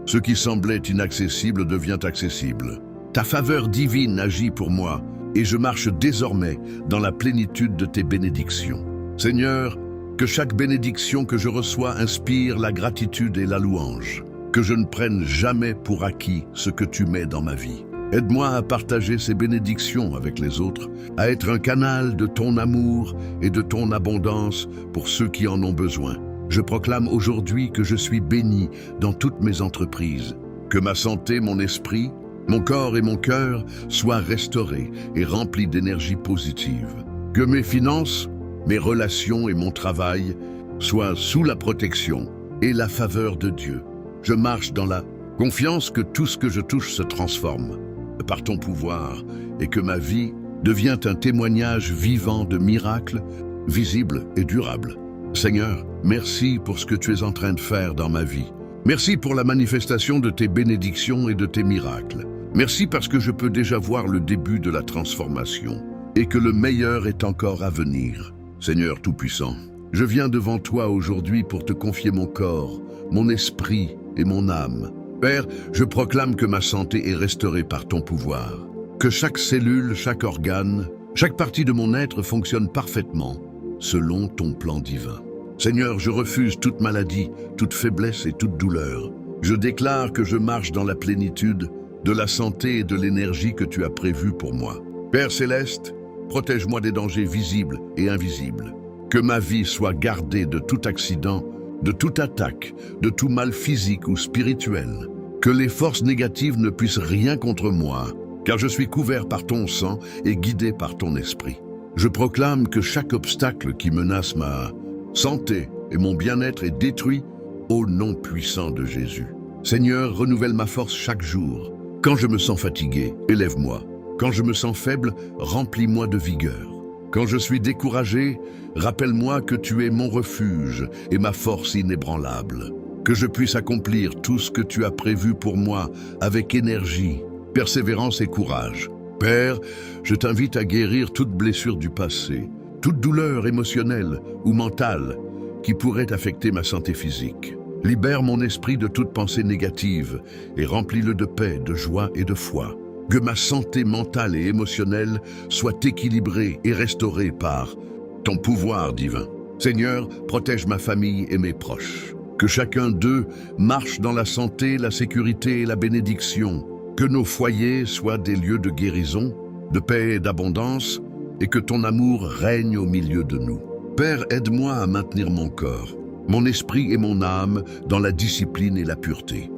Ce qui semblait inaccessible devient accessible. Ta faveur divine agit pour moi et je marche désormais dans la plénitude de tes bénédictions. Seigneur, que chaque bénédiction que je reçois inspire la gratitude et la louange. Que je ne prenne jamais pour acquis ce que tu mets dans ma vie. Aide-moi à partager ces bénédictions avec les autres, à être un canal de ton amour et de ton abondance pour ceux qui en ont besoin. Je proclame aujourd'hui que je suis béni dans toutes mes entreprises, que ma santé, mon esprit, mon corps et mon cœur soient restaurés et remplis d'énergie positive. Que mes finances, mes relations et mon travail soient sous la protection et la faveur de Dieu. Je marche dans la confiance que tout ce que je touche se transforme par ton pouvoir et que ma vie devient un témoignage vivant de miracles, visibles et durables. Seigneur, merci pour ce que tu es en train de faire dans ma vie. Merci pour la manifestation de tes bénédictions et de tes miracles. Merci parce que je peux déjà voir le début de la transformation et que le meilleur est encore à venir. Seigneur Tout-Puissant, je viens devant toi aujourd'hui pour te confier mon corps, mon esprit et mon âme. Père, je proclame que ma santé est restaurée par ton pouvoir, que chaque cellule, chaque organe, chaque partie de mon être fonctionne parfaitement selon ton plan divin. Seigneur, je refuse toute maladie, toute faiblesse et toute douleur. Je déclare que je marche dans la plénitude de la santé et de l'énergie que tu as prévue pour moi. Père Céleste, protège-moi des dangers visibles et invisibles. Que ma vie soit gardée de tout accident, de toute attaque, de tout mal physique ou spirituel. Que les forces négatives ne puissent rien contre moi, car je suis couvert par ton sang et guidé par ton esprit. Je proclame que chaque obstacle qui menace ma santé et mon bien-être est détruit au nom puissant de Jésus. Seigneur, renouvelle ma force chaque jour. Quand je me sens fatigué, élève-moi. Quand je me sens faible, remplis-moi de vigueur. Quand je suis découragé, rappelle-moi que tu es mon refuge et ma force inébranlable. Que je puisse accomplir tout ce que tu as prévu pour moi avec énergie, persévérance et courage. Père, je t'invite à guérir toute blessure du passé, toute douleur émotionnelle ou mentale qui pourrait affecter ma santé physique. Libère mon esprit de toute pensée négative et remplis-le de paix, de joie et de foi. Que ma santé mentale et émotionnelle soit équilibrée et restaurée par ton pouvoir divin. Seigneur, protège ma famille et mes proches. Que chacun d'eux marche dans la santé, la sécurité et la bénédiction. Que nos foyers soient des lieux de guérison, de paix et d'abondance, et que ton amour règne au milieu de nous. Père, aide-moi à maintenir mon corps, mon esprit et mon âme dans la discipline et la pureté.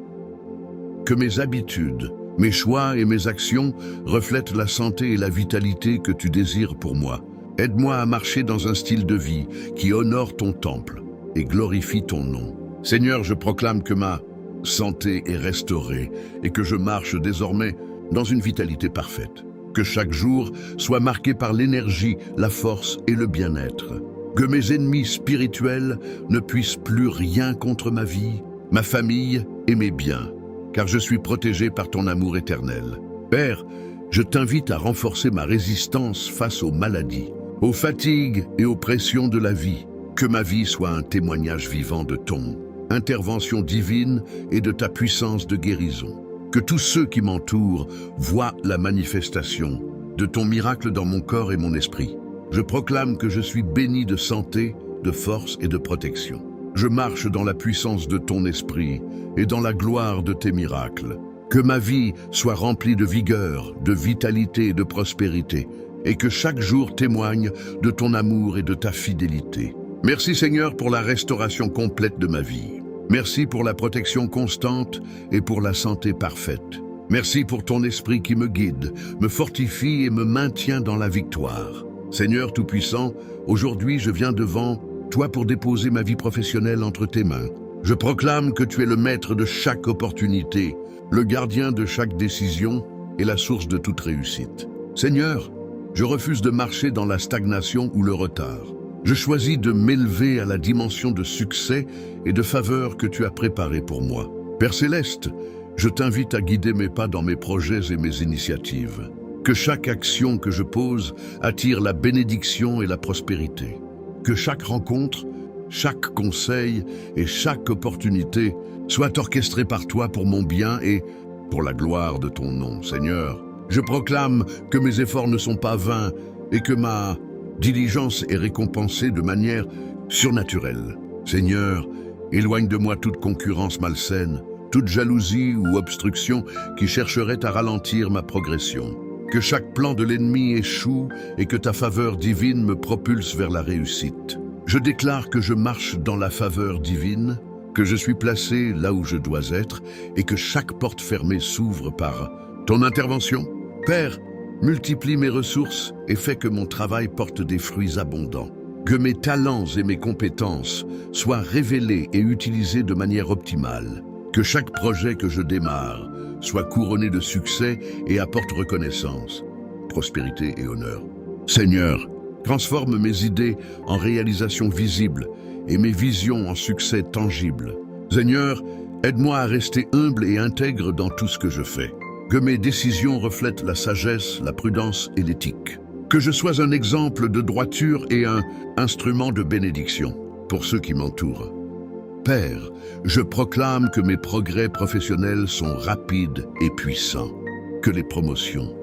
Que mes habitudes, Mes choix et mes actions reflètent la santé et la vitalité que tu désires pour moi. Aide-moi à marcher dans un style de vie qui honore ton temple et glorifie ton nom. Seigneur, je proclame que ma santé est restaurée et que je marche désormais dans une vitalité parfaite. Que chaque jour soit marqué par l'énergie, la force et le bien-être. Que mes ennemis spirituels ne puissent plus rien contre ma vie, ma famille et mes biens, car je suis protégé par ton amour éternel. Père, je t'invite à renforcer ma résistance face aux maladies, aux fatigues et aux pressions de la vie. Que ma vie soit un témoignage vivant de ton intervention divine et de ta puissance de guérison. Que tous ceux qui m'entourent voient la manifestation de ton miracle dans mon corps et mon esprit. Je proclame que je suis béni de santé, de force et de protection. Je marche dans la puissance de ton esprit et dans la gloire de tes miracles. Que ma vie soit remplie de vigueur, de vitalité et de prospérité, et que chaque jour témoigne de ton amour et de ta fidélité. Merci Seigneur pour la restauration complète de ma vie. Merci pour la protection constante et pour la santé parfaite. Merci pour ton esprit qui me guide, me fortifie et me maintient dans la victoire. Seigneur Tout-Puissant, aujourd'hui je viens devant toi pour déposer ma vie professionnelle entre tes mains. Je proclame que tu es le maître de chaque opportunité, le gardien de chaque décision et la source de toute réussite. Seigneur, je refuse de marcher dans la stagnation ou le retard. Je choisis de m'élever à la dimension de succès et de faveur que tu as préparée pour moi. Père Céleste, je t'invite à guider mes pas dans mes projets et mes initiatives. Que chaque action que je pose attire la bénédiction et la prospérité. Que chaque rencontre, chaque conseil et chaque opportunité soit orchestrée par toi pour mon bien et pour la gloire de ton nom, Seigneur. Je proclame que mes efforts ne sont pas vains et que ma diligence est récompensée de manière surnaturelle. Seigneur, éloigne de moi toute concurrence malsaine, toute jalousie ou obstruction qui chercherait à ralentir ma progression. Que chaque plan de l'ennemi échoue et que ta faveur divine me propulse vers la réussite. Je déclare que je marche dans la faveur divine, que je suis placé là où je dois être et que chaque porte fermée s'ouvre par ton intervention. Père, multiplie mes ressources et fais que mon travail porte des fruits abondants. Que mes talents et mes compétences soient révélés et utilisés de manière optimale. Que chaque projet que je démarre soit couronné de succès et apporte reconnaissance, prospérité et honneur. Seigneur, transforme mes idées en réalisations visibles et mes visions en succès tangibles. Seigneur, aide-moi à rester humble et intègre dans tout ce que je fais. Que mes décisions reflètent la sagesse, la prudence et l'éthique. Que je sois un exemple de droiture et un instrument de bénédiction pour ceux qui m'entourent. Père, je proclame que mes progrès professionnels sont rapides et puissants. Que les promotions,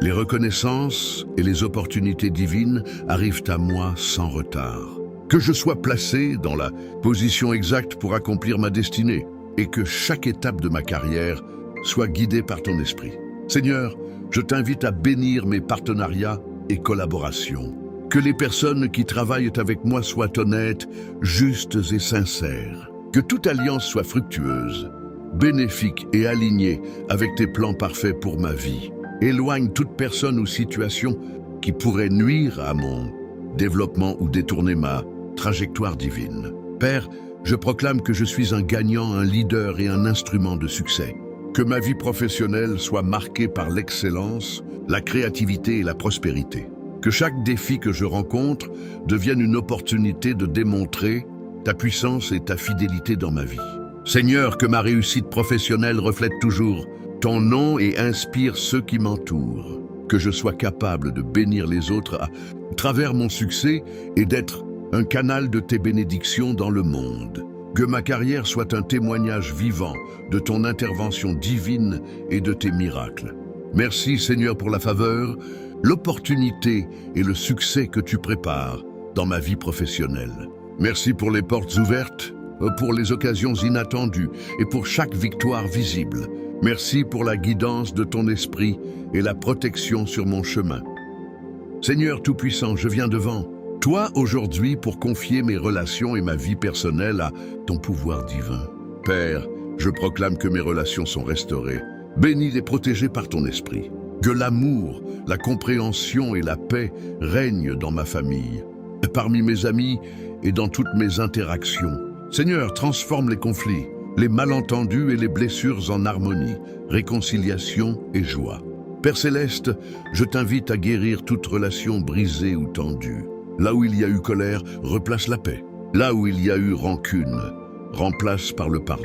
les reconnaissances et les opportunités divines arrivent à moi sans retard. Que je sois placé dans la position exacte pour accomplir ma destinée et que chaque étape de ma carrière soit guidée par ton esprit. Seigneur, je t'invite à bénir mes partenariats et collaborations. Que les personnes qui travaillent avec moi soient honnêtes, justes et sincères. Que toute alliance soit fructueuse, bénéfique et alignée avec tes plans parfaits pour ma vie. Éloigne toute personne ou situation qui pourrait nuire à mon développement ou détourner ma trajectoire divine. Père, je proclame que je suis un gagnant, un leader et un instrument de succès. Que ma vie professionnelle soit marquée par l'excellence, la créativité et la prospérité. Que chaque défi que je rencontre devienne une opportunité de démontrer ta puissance et ta fidélité dans ma vie. Seigneur, que ma réussite professionnelle reflète toujours ton nom et inspire ceux qui m'entourent. Que je sois capable de bénir les autres à travers mon succès et d'être un canal de tes bénédictions dans le monde. Que ma carrière soit un témoignage vivant de ton intervention divine et de tes miracles. Merci Seigneur pour la faveur, l'opportunité et le succès que tu prépares dans ma vie professionnelle. Merci pour les portes ouvertes, pour les occasions inattendues et pour chaque victoire visible. Merci pour la guidance de ton esprit et la protection sur mon chemin. Seigneur Tout-Puissant, je viens devant toi aujourd'hui pour confier mes relations et ma vie personnelle à ton pouvoir divin. Père, je proclame que mes relations sont restaurées, bénis et protégés par ton esprit. Que l'amour, la compréhension et la paix règnent dans ma famille, parmi mes amis et dans toutes mes interactions. Seigneur, transforme les conflits, les malentendus et les blessures en harmonie, réconciliation et joie. Père Céleste, je t'invite à guérir toute relation brisée ou tendue. Là où il y a eu colère, replace la paix. Là où il y a eu rancune, remplace par le pardon.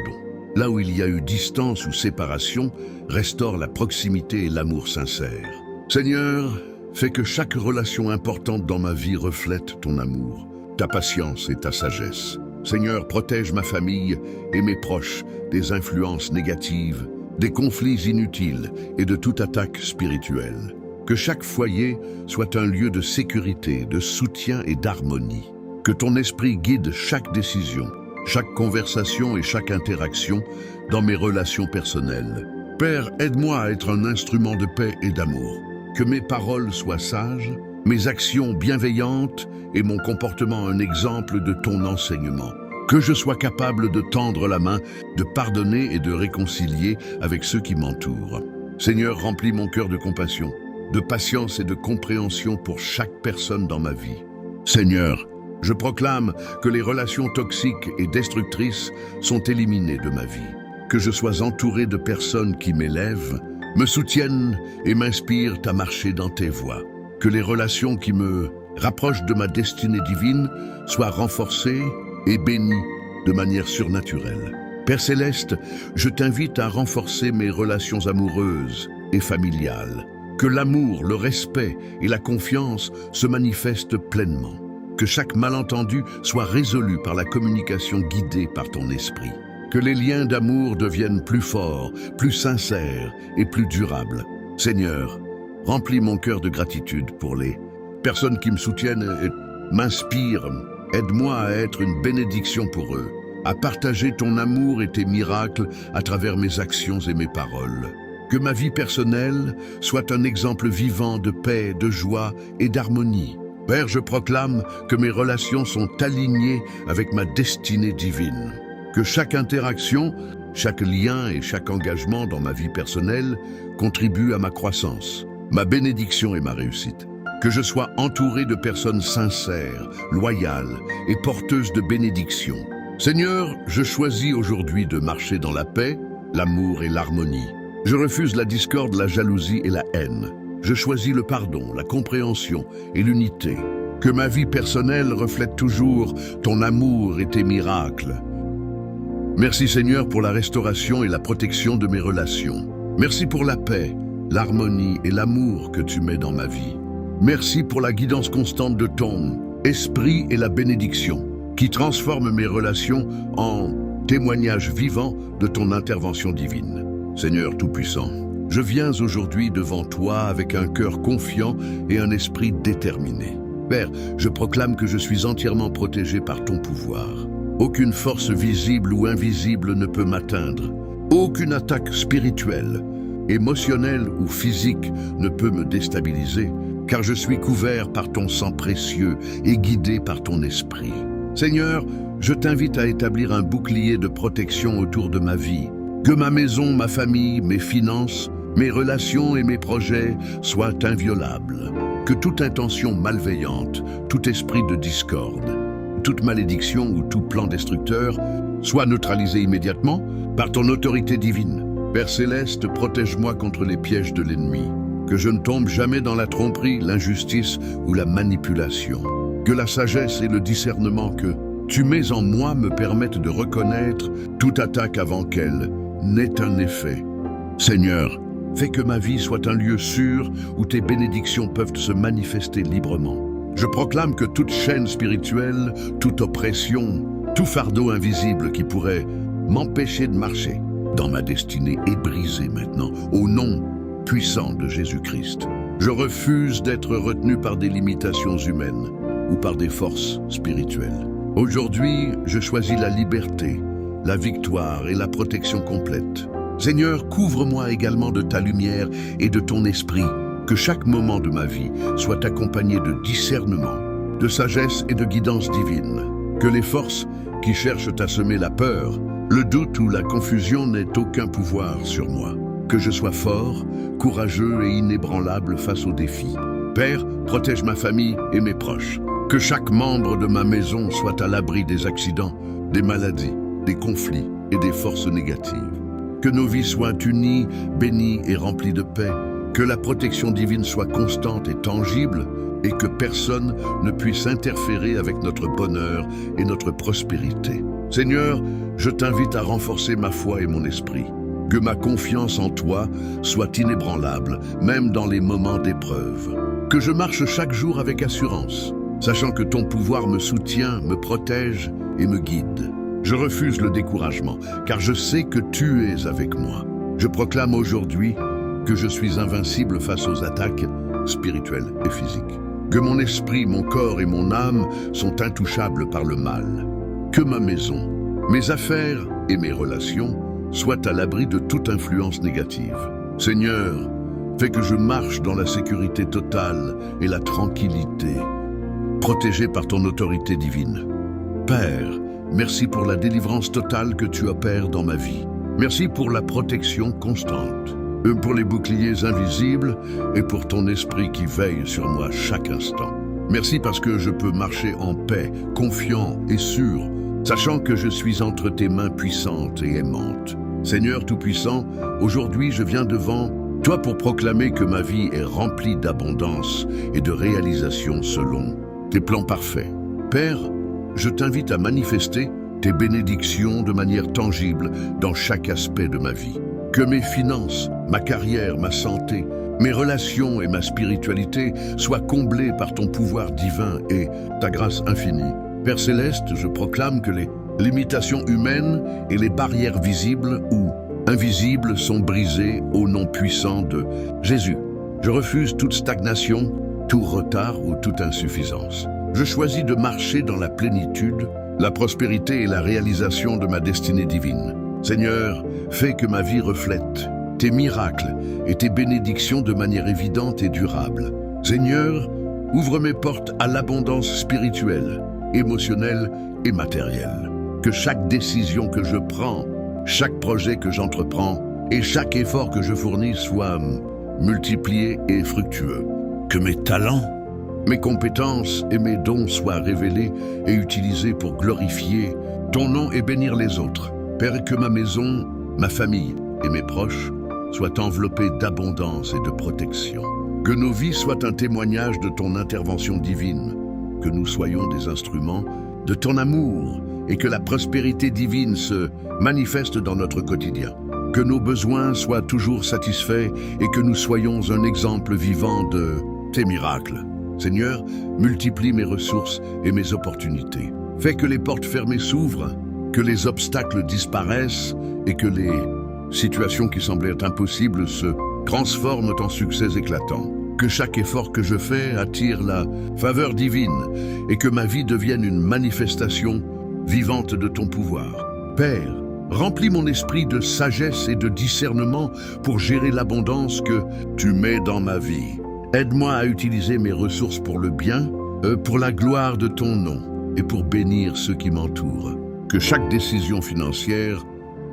Là où il y a eu distance ou séparation, restaure la proximité et l'amour sincère. Seigneur, fais que chaque relation importante dans ma vie reflète ton amour, ta patience et ta sagesse. Seigneur, protège ma famille et mes proches des influences négatives, des conflits inutiles et de toute attaque spirituelle. Que chaque foyer soit un lieu de sécurité, de soutien et d'harmonie. Que ton esprit guide chaque décision, chaque conversation et chaque interaction dans mes relations personnelles. Père, aide-moi à être un instrument de paix et d'amour. Que mes paroles soient sages, mes actions bienveillantes et mon comportement un exemple de ton enseignement. Que je sois capable de tendre la main, de pardonner et de réconcilier avec ceux qui m'entourent. Seigneur, remplis mon cœur de compassion, de patience et de compréhension pour chaque personne dans ma vie. Seigneur, je proclame que les relations toxiques et destructrices sont éliminées de ma vie. Que je sois entouré de personnes qui m'élèvent, me soutiennent et m'inspirent à marcher dans tes voies. Que les relations qui me rapprochent de ma destinée divine soient renforcées et bénies de manière surnaturelle. Père Céleste, je t'invite à renforcer mes relations amoureuses et familiales. Que l'amour, le respect et la confiance se manifestent pleinement. Que chaque malentendu soit résolu par la communication guidée par ton esprit. Que les liens d'amour deviennent plus forts, plus sincères et plus durables. Seigneur, remplis mon cœur de gratitude pour les personnes qui me soutiennent et m'inspirent. Aide-moi à être une bénédiction pour eux, à partager ton amour et tes miracles à travers mes actions et mes paroles. Que ma vie personnelle soit un exemple vivant de paix, de joie et d'harmonie. Père, je proclame que mes relations sont alignées avec ma destinée divine. Que chaque interaction, chaque lien et chaque engagement dans ma vie personnelle contribue à ma croissance, ma bénédiction et ma réussite. Que je sois entouré de personnes sincères, loyales et porteuses de bénédiction. Seigneur, je choisis aujourd'hui de marcher dans la paix, l'amour et l'harmonie. Je refuse la discorde, la jalousie et la haine. Je choisis le pardon, la compréhension et l'unité. Que ma vie personnelle reflète toujours ton amour et tes miracles. Merci Seigneur pour la restauration et la protection de mes relations. Merci pour la paix, l'harmonie et l'amour que tu mets dans ma vie. Merci pour la guidance constante de ton esprit et la bénédiction qui transforme mes relations en témoignages vivants de ton intervention divine. Seigneur Tout-Puissant, je viens aujourd'hui devant toi avec un cœur confiant et un esprit déterminé. Père, je proclame que je suis entièrement protégé par ton pouvoir. Aucune force visible ou invisible ne peut m'atteindre. Aucune attaque spirituelle, émotionnelle ou physique ne peut me déstabiliser, car je suis couvert par ton sang précieux et guidé par ton esprit. Seigneur, je t'invite à établir un bouclier de protection autour de ma vie. Que ma maison, ma famille, mes finances, mes relations et mes projets soient inviolables. Que toute intention malveillante, tout esprit de discorde, toute malédiction ou tout plan destructeur soit neutralisé immédiatement par ton autorité divine. Père Céleste, protège-moi contre les pièges de l'ennemi. Que je ne tombe jamais dans la tromperie, l'injustice ou la manipulation. Que la sagesse et le discernement que tu mets en moi me permettent de reconnaître toute attaque avant qu'elle n'ait un effet. Seigneur, fais que ma vie soit un lieu sûr où tes bénédictions peuvent se manifester librement. Je proclame que toute chaîne spirituelle, toute oppression, tout fardeau invisible qui pourrait m'empêcher de marcher dans ma destinée est brisé maintenant, au nom puissant de Jésus-Christ. Je refuse d'être retenu par des limitations humaines ou par des forces spirituelles. Aujourd'hui, je choisis la liberté, la victoire et la protection complète. Seigneur, couvre-moi également de ta lumière et de ton esprit. Que chaque moment de ma vie soit accompagné de discernement, de sagesse et de guidance divine. Que les forces qui cherchent à semer la peur, le doute ou la confusion n'aient aucun pouvoir sur moi. que je sois fort, courageux et inébranlable face aux défis. Père, protège ma famille et mes proches. Que chaque membre de ma maison soit à l'abri des accidents, des maladies, des conflits et des forces négatives. Que nos vies soient unies, bénies et remplies de paix. Que la protection divine soit constante et tangible et que personne ne puisse interférer avec notre bonheur et notre prospérité. Seigneur, je t'invite à renforcer ma foi et mon esprit. Que ma confiance en toi soit inébranlable, même dans les moments d'épreuve. Que je marche chaque jour avec assurance, sachant que ton pouvoir me soutient, me protège et me guide. Je refuse le découragement, car je sais que tu es avec moi. Je proclame aujourd'hui que je suis invincible face aux attaques spirituelles et physiques. Que mon esprit, mon corps et mon âme sont intouchables par le mal. Que ma maison, mes affaires et mes relations soient à l'abri de toute influence négative. Seigneur, fais que je marche dans la sécurité totale et la tranquillité, protégé par ton autorité divine. Père, merci pour la délivrance totale que tu opères dans ma vie. Merci pour la protection constante, pour les boucliers invisibles et pour ton esprit qui veille sur moi chaque instant. Merci parce que je peux marcher en paix, confiant et sûr, sachant que je suis entre tes mains puissantes et aimantes. Seigneur Tout-Puissant, aujourd'hui je viens devant toi pour proclamer que ma vie est remplie d'abondance et de réalisation selon tes plans parfaits. Père, je t'invite à manifester tes bénédictions de manière tangible dans chaque aspect de ma vie. Que mes finances, ma carrière, ma santé, mes relations et ma spiritualité soient comblées par ton pouvoir divin et ta grâce infinie. Père Céleste, je proclame que les limitations humaines et les barrières visibles ou invisibles sont brisées au nom puissant de Jésus. Je refuse toute stagnation, tout retard ou toute insuffisance. Je choisis de marcher dans la plénitude, la prospérité et la réalisation de ma destinée divine. Seigneur, fais que ma vie reflète tes miracles et tes bénédictions de manière évidente et durable. Seigneur, ouvre mes portes à l'abondance spirituelle, émotionnelle et matérielle. Que chaque décision que je prends, chaque projet que j'entreprends et chaque effort que je fournis soit multiplié et fructueux. Que mes talents, mes compétences et mes dons soient révélés et utilisés pour glorifier ton nom et bénir les autres. Père, que ma maison, ma famille et mes proches soient enveloppés d'abondance et de protection. Que nos vies soient un témoignage de ton intervention divine. Que nous soyons des instruments de ton amour et que la prospérité divine se manifeste dans notre quotidien. Que nos besoins soient toujours satisfaits et que nous soyons un exemple vivant de tes miracles. Seigneur, multiplie mes ressources et mes opportunités. Fais que les portes fermées s'ouvrent, que les obstacles disparaissent et que les situations qui semblaient impossibles se transforment en succès éclatants. Que chaque effort que je fais attire la faveur divine et que ma vie devienne une manifestation vivante de ton pouvoir. Père, remplis mon esprit de sagesse et de discernement pour gérer l'abondance que tu mets dans ma vie. Aide-moi à utiliser mes ressources pour le bien, pour la gloire de ton nom et pour bénir ceux qui m'entourent. Que chaque décision financière,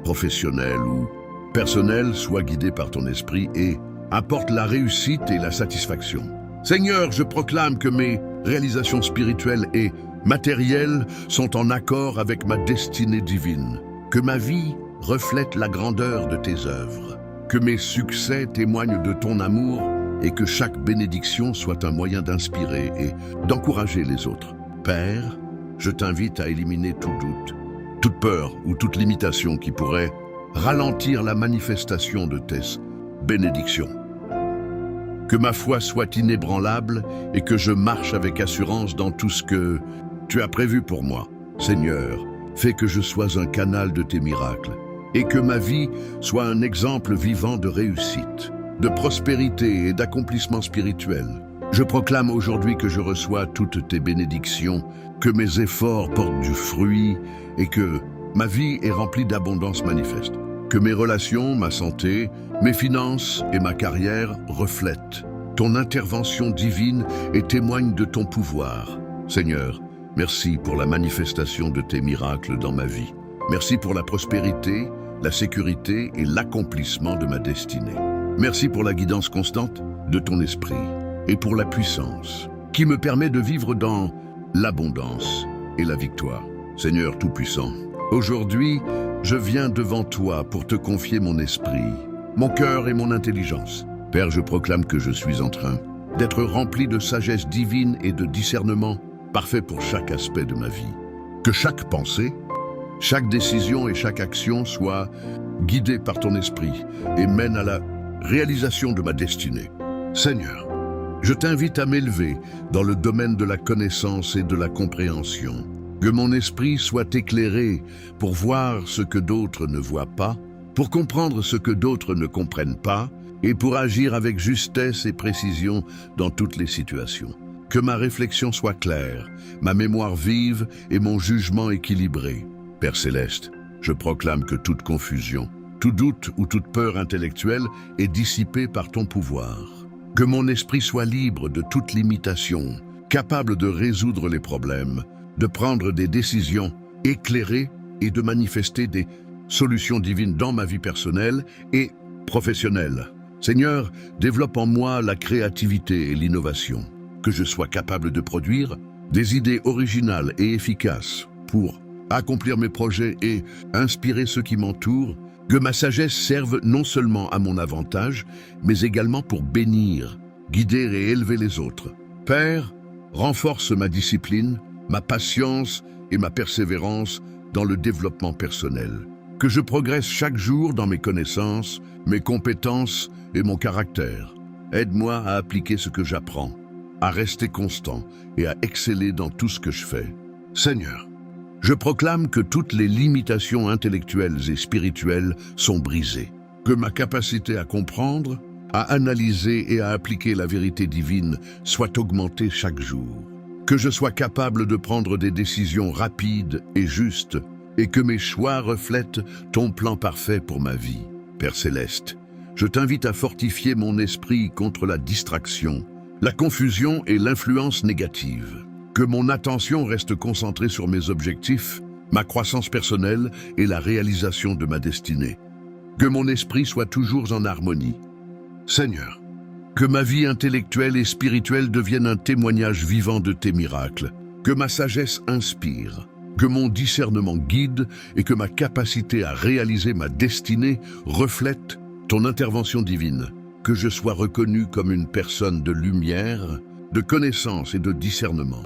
professionnelle ou personnelle soit guidée par ton esprit et apporte la réussite et la satisfaction. Seigneur, je proclame que mes réalisations spirituelles et matérielles sont en accord avec ma destinée divine. Que ma vie reflète la grandeur de tes œuvres. Que mes succès témoignent de ton amour et que chaque bénédiction soit un moyen d'inspirer et d'encourager les autres. Père, je t'invite à éliminer tout doute, toute peur ou toute limitation qui pourrait ralentir la manifestation de tes bénédictions. Que ma foi soit inébranlable et que je marche avec assurance dans tout ce que tu as prévu pour moi. Seigneur, fais que je sois un canal de tes miracles et que ma vie soit un exemple vivant de réussite, de prospérité et d'accomplissement spirituel. Je proclame aujourd'hui que je reçois toutes tes bénédictions, que mes efforts portent du fruit et que ma vie est remplie d'abondance manifeste. Que mes relations, ma santé, mes finances et ma carrière reflètent ton intervention divine et témoignent de ton pouvoir. Seigneur, merci pour la manifestation de tes miracles dans ma vie. Merci pour la prospérité, la sécurité et l'accomplissement de ma destinée. Merci pour la guidance constante de ton esprit et pour la puissance qui me permet de vivre dans l'abondance et la victoire. Seigneur Tout-Puissant, aujourd'hui, je viens devant toi pour te confier mon esprit, mon cœur et mon intelligence. Père, je proclame que je suis en train d'être rempli de sagesse divine et de discernement parfait pour chaque aspect de ma vie. Que chaque pensée, chaque décision et chaque action soient guidées par ton esprit et mènent à la réalisation de ma destinée. Seigneur, je t'invite à m'élever dans le domaine de la connaissance et de la compréhension. Que mon esprit soit éclairé pour voir ce que d'autres ne voient pas, pour comprendre ce que d'autres ne comprennent pas, et pour agir avec justesse et précision dans toutes les situations. Que ma réflexion soit claire, ma mémoire vive et mon jugement équilibré. Père Céleste, je proclame que toute confusion, tout doute ou toute peur intellectuelle est dissipée par ton pouvoir. Que mon esprit soit libre de toute limitation, capable de résoudre les problèmes, de prendre des décisions éclairées et de manifester des solutions divines dans ma vie personnelle et professionnelle. Seigneur, développe en moi la créativité et l'innovation, que je sois capable de produire des idées originales et efficaces pour accomplir mes projets et inspirer ceux qui m'entourent, que ma sagesse serve non seulement à mon avantage, mais également pour bénir, guider et élever les autres. Père, renforce ma discipline, ma patience et ma persévérance dans le développement personnel. Que je progresse chaque jour dans mes connaissances, mes compétences et mon caractère. Aide-moi à appliquer ce que j'apprends, à rester constant et à exceller dans tout ce que je fais. Seigneur, je proclame que toutes les limitations intellectuelles et spirituelles sont brisées, que ma capacité à comprendre, à analyser et à appliquer la vérité divine soit augmentée chaque jour, que je sois capable de prendre des décisions rapides et justes et que mes choix reflètent ton plan parfait pour ma vie. Père Céleste, je t'invite à fortifier mon esprit contre la distraction, la confusion et l'influence négative. Que mon attention reste concentrée sur mes objectifs, ma croissance personnelle et la réalisation de ma destinée. Que mon esprit soit toujours en harmonie. Seigneur, que ma vie intellectuelle et spirituelle devienne un témoignage vivant de tes miracles. Que ma sagesse inspire, que mon discernement guide et que ma capacité à réaliser ma destinée reflète ton intervention divine. Que je sois reconnu comme une personne de lumière, de connaissance et de discernement,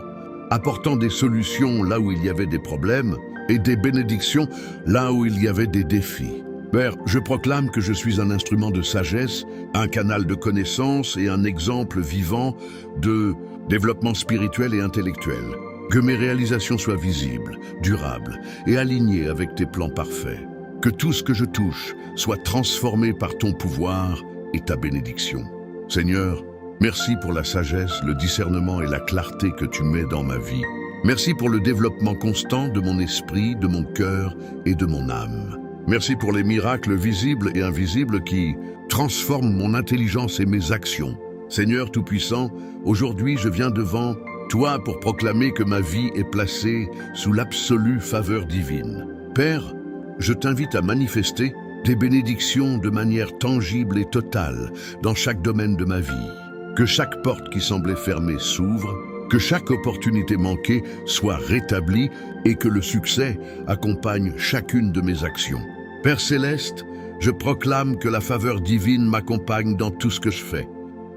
apportant des solutions là où il y avait des problèmes et des bénédictions là où il y avait des défis. Père, je proclame que je suis un instrument de sagesse, un canal de connaissance et un exemple vivant de développement spirituel et intellectuel. Que mes réalisations soient visibles, durables et alignées avec tes plans parfaits. Que tout ce que je touche soit transformé par ton pouvoir et ta bénédiction. Seigneur, merci pour la sagesse, le discernement et la clarté que tu mets dans ma vie. Merci pour le développement constant de mon esprit, de mon cœur et de mon âme. Merci pour les miracles visibles et invisibles qui transforment mon intelligence et mes actions. Seigneur Tout-Puissant, aujourd'hui je viens devant toi pour proclamer que ma vie est placée sous l'absolue faveur divine. Père, je t'invite à manifester des bénédictions de manière tangible et totale dans chaque domaine de ma vie. Que chaque porte qui semblait fermée s'ouvre, que chaque opportunité manquée soit rétablie et que le succès accompagne chacune de mes actions. Père Céleste, je proclame que la faveur divine m'accompagne dans tout ce que je fais.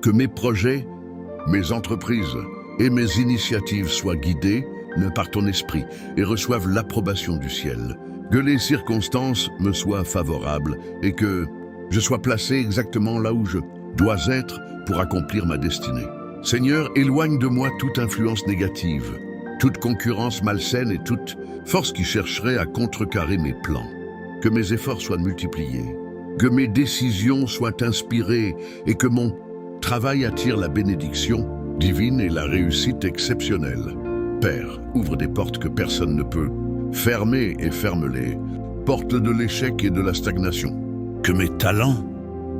Que mes projets, mes entreprises et mes initiatives soient guidées par ton esprit et reçoivent l'approbation du ciel. Que les circonstances me soient favorables et que je sois placé exactement là où je dois être pour accomplir ma destinée. Seigneur, éloigne de moi toute influence négative, toute concurrence malsaine et toute force qui chercherait à contrecarrer mes plans. Que mes efforts soient multipliés, que mes décisions soient inspirées et que mon travail attire la bénédiction divine et la réussite exceptionnelle. Père, ouvre des portes que personne ne peut fermer et ferme-les, portes de l'échec et de la stagnation. Que mes talents,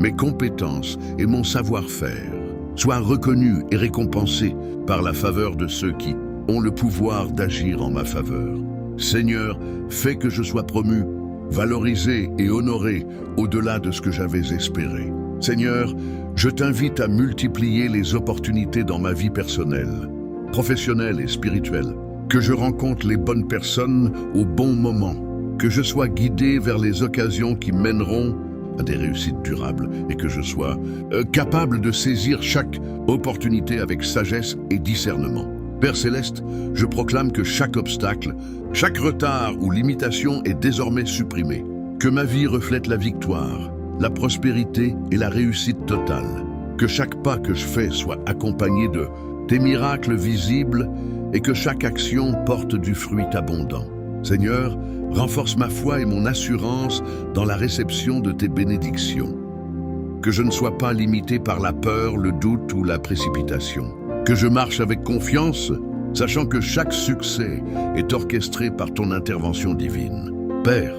mes compétences et mon savoir-faire soient reconnus et récompensés par la faveur de ceux qui ont le pouvoir d'agir en ma faveur. Seigneur, fais que je sois promu valorisé et honoré au-delà de ce que j'avais espéré. Seigneur, je t'invite à multiplier les opportunités dans ma vie personnelle, professionnelle et spirituelle, que je rencontre les bonnes personnes au bon moment, que je sois guidé vers les occasions qui mèneront à des réussites durables et que je sois capable de saisir chaque opportunité avec sagesse et discernement. Père Céleste, je proclame que chaque obstacle, chaque retard ou limitation est désormais supprimé, que ma vie reflète la victoire, la prospérité et la réussite totale, que chaque pas que je fais soit accompagné de tes miracles visibles et que chaque action porte du fruit abondant. Seigneur, renforce ma foi et mon assurance dans la réception de tes bénédictions. Que je ne sois pas limité par la peur, le doute ou la précipitation. Que je marche avec confiance, sachant que chaque succès est orchestré par ton intervention divine. Père,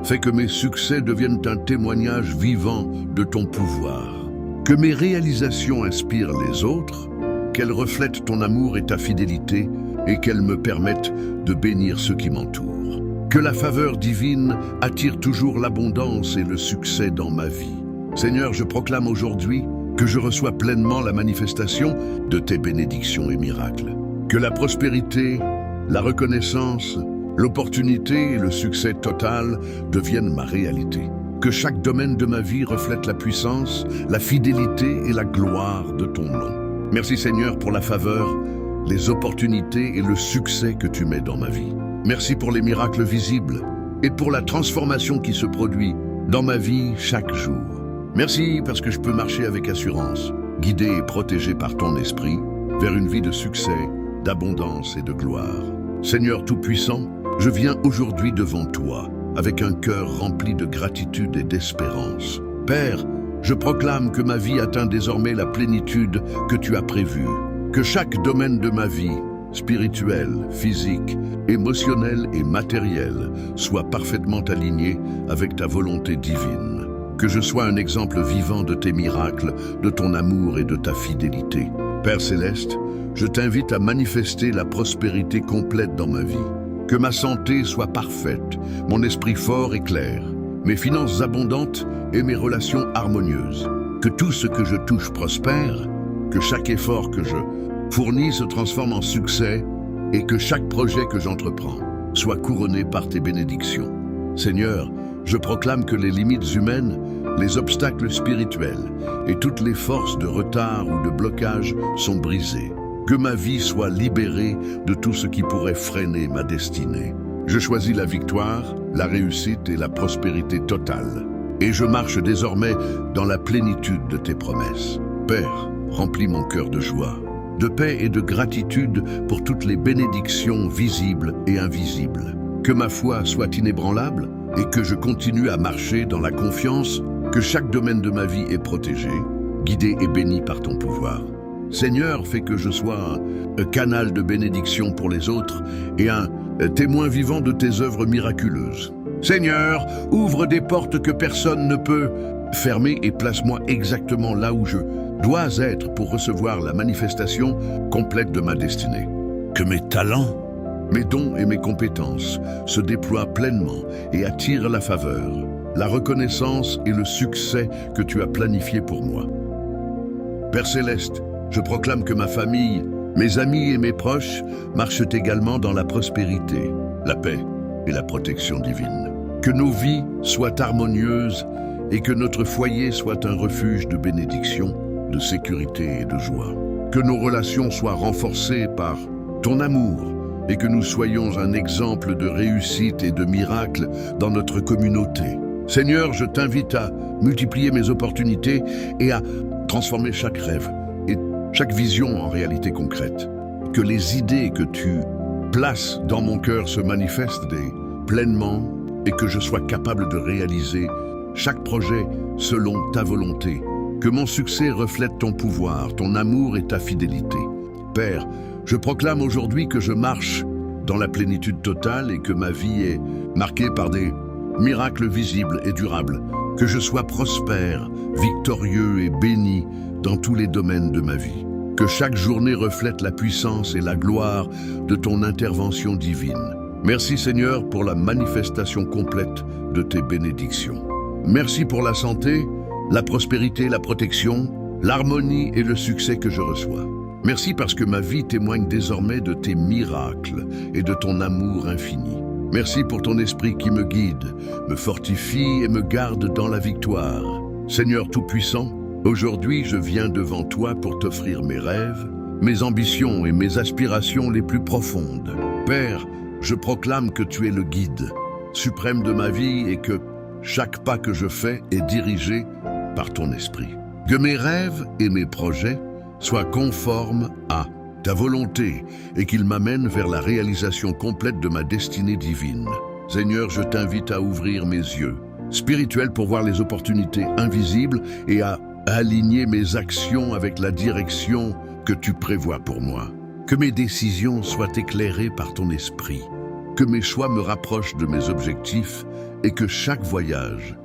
fais que mes succès deviennent un témoignage vivant de ton pouvoir. Que mes réalisations inspirent les autres, qu'elles reflètent ton amour et ta fidélité et qu'elles me permettent de bénir ceux qui m'entourent. Que la faveur divine attire toujours l'abondance et le succès dans ma vie. Seigneur, je proclame aujourd'hui que je reçois pleinement la manifestation de tes bénédictions et miracles. Que la prospérité, la reconnaissance, l'opportunité et le succès total deviennent ma réalité. Que chaque domaine de ma vie reflète la puissance, la fidélité et la gloire de ton nom. Merci Seigneur pour la faveur, les opportunités et le succès que tu mets dans ma vie. Merci pour les miracles visibles et pour la transformation qui se produit dans ma vie chaque jour. Merci parce que je peux marcher avec assurance, guidé et protégé par ton esprit, vers une vie de succès, d'abondance et de gloire. Seigneur Tout-Puissant, je viens aujourd'hui devant toi, avec un cœur rempli de gratitude et d'espérance. Père, je proclame que ma vie atteint désormais la plénitude que tu as prévue, que chaque domaine de ma vie, spirituel, physique, émotionnel et matériel, soit parfaitement aligné avec ta volonté divine. Que je sois un exemple vivant de tes miracles, de ton amour et de ta fidélité. Père Céleste, je t'invite à manifester la prospérité complète dans ma vie. Que ma santé soit parfaite, mon esprit fort et clair, mes finances abondantes et mes relations harmonieuses. Que tout ce que je touche prospère, que chaque effort que je fournis se transforme en succès et que chaque projet que j'entreprends soit couronné par tes bénédictions. Seigneur, je proclame que les limites humaines, les obstacles spirituels et toutes les forces de retard ou de blocage sont brisées. Que ma vie soit libérée de tout ce qui pourrait freiner ma destinée. Je choisis la victoire, la réussite et la prospérité totale. Et je marche désormais dans la plénitude de tes promesses. Père, remplis mon cœur de joie, de paix et de gratitude pour toutes les bénédictions visibles et invisibles. Que ma foi soit inébranlable et que je continue à marcher dans la confiance que chaque domaine de ma vie est protégé, guidé et béni par ton pouvoir. Seigneur, fais que je sois un canal de bénédiction pour les autres et un témoin vivant de tes œuvres miraculeuses. Seigneur, ouvre des portes que personne ne peut fermer et place-moi exactement là où je dois être pour recevoir la manifestation complète de ma destinée. Que mes talents, mes dons et mes compétences se déploient pleinement et attirent la faveur, la reconnaissance et le succès que tu as planifié pour moi. Père Céleste, je proclame que ma famille, mes amis et mes proches marchent également dans la prospérité, la paix et la protection divine. Que nos vies soient harmonieuses et que notre foyer soit un refuge de bénédiction, de sécurité et de joie. Que nos relations soient renforcées par ton amour et que nous soyons un exemple de réussite et de miracle dans notre communauté. Seigneur, je t'invite à multiplier mes opportunités et à transformer chaque rêve et chaque vision en réalité concrète. Que les idées que tu places dans mon cœur se manifestent pleinement et que je sois capable de réaliser chaque projet selon ta volonté. Que mon succès reflète ton pouvoir, ton amour et ta fidélité. Père, je proclame aujourd'hui que je marche dans la plénitude totale et que ma vie est marquée par des miracles visibles et durables. Que je sois prospère, victorieux et béni dans tous les domaines de ma vie. Que chaque journée reflète la puissance et la gloire de ton intervention divine. Merci Seigneur pour la manifestation complète de tes bénédictions. Merci pour la santé, la prospérité, la protection, l'harmonie et le succès que je reçois. Merci parce que ma vie témoigne désormais de tes miracles et de ton amour infini. Merci pour ton esprit qui me guide, me fortifie et me garde dans la victoire. Seigneur Tout-Puissant, aujourd'hui je viens devant toi pour t'offrir mes rêves, mes ambitions et mes aspirations les plus profondes. Père, je proclame que tu es le guide suprême de ma vie et que chaque pas que je fais est dirigé par ton esprit. Que mes rêves et mes projets soient conformes à ta volonté et qu'ils m'amènent vers la réalisation complète de ma destinée divine. Seigneur, je t'invite à ouvrir mes yeux spirituels pour voir les opportunités invisibles et à aligner mes actions avec la direction que tu prévois pour moi. Que mes décisions soient éclairées par ton esprit, que mes choix me rapprochent de mes objectifs et que chaque voyage,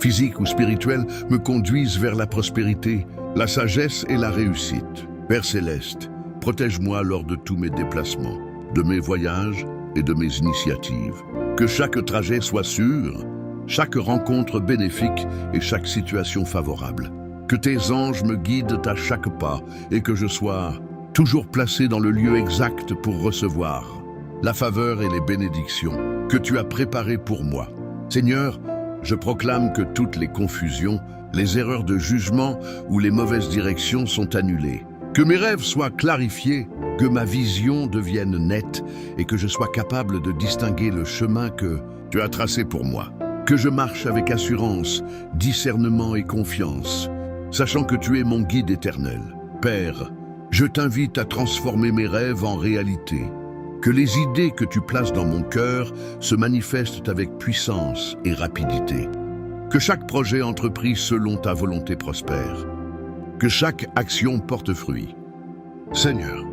physique ou spirituel, me conduise vers la prospérité, la sagesse et la réussite. Père Céleste, protège-moi lors de tous mes déplacements, de mes voyages et de mes initiatives. Que chaque trajet soit sûr, chaque rencontre bénéfique et chaque situation favorable. Que tes anges me guident à chaque pas et que je sois toujours placé dans le lieu exact pour recevoir la faveur et les bénédictions que tu as préparées pour moi. Seigneur, je proclame que toutes les confusions, les erreurs de jugement ou les mauvaises directions sont annulées. Que mes rêves soient clarifiés, que ma vision devienne nette et que je sois capable de distinguer le chemin que tu as tracé pour moi. Que je marche avec assurance, discernement et confiance, sachant que tu es mon guide éternel. Père, je t'invite à transformer mes rêves en réalité. Que les idées que tu places dans mon cœur se manifestent avec puissance et rapidité. Que chaque projet entrepris selon ta volonté prospère. Que chaque action porte fruit. Seigneur,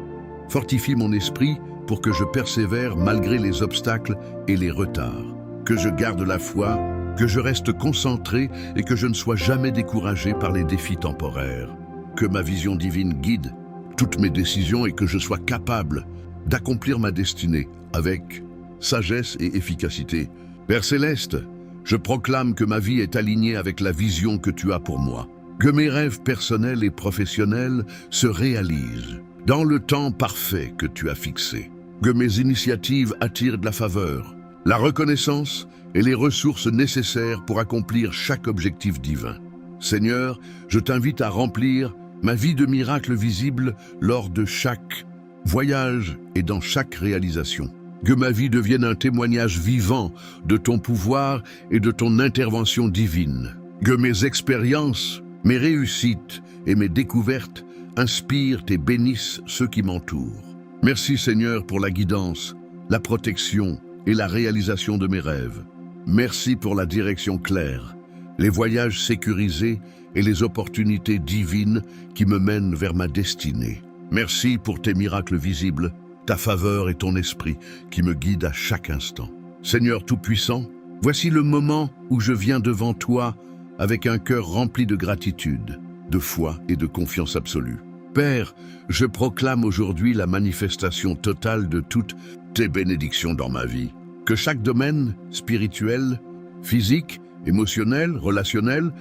fortifie mon esprit pour que je persévère malgré les obstacles et les retards. Que je garde la foi, que je reste concentré et que je ne sois jamais découragé par les défis temporaires. Que ma vision divine guide toutes mes décisions et que je sois capable d'accomplir ma destinée avec sagesse et efficacité. Père Céleste, je proclame que ma vie est alignée avec la vision que tu as pour moi. Que mes rêves personnels et professionnels se réalisent dans le temps parfait que tu as fixé. Que mes initiatives attirent de la faveur, la reconnaissance et les ressources nécessaires pour accomplir chaque objectif divin. Seigneur, je t'invite à remplir ma vie de miracles visibles lors de chaque voyage et dans chaque réalisation. Que ma vie devienne un témoignage vivant de ton pouvoir et de ton intervention divine. Que mes expériences, mes réussites et mes découvertes inspirent et bénissent ceux qui m'entourent. Merci Seigneur pour la guidance, la protection et la réalisation de mes rêves. Merci pour la direction claire, les voyages sécurisés et les opportunités divines qui me mènent vers ma destinée. Merci pour tes miracles visibles, ta faveur et ton esprit qui me guident à chaque instant. Seigneur Tout-Puissant, voici le moment où je viens devant toi avec un cœur rempli de gratitude, de foi et de confiance absolue. Père, je proclame aujourd'hui la manifestation totale de toutes tes bénédictions dans ma vie. Que chaque domaine spirituel, physique, émotionnel, relationnel,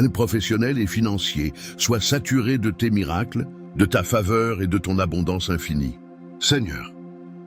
professionnel et financier soit saturé de tes miracles, de ta faveur et de ton abondance infinie. Seigneur,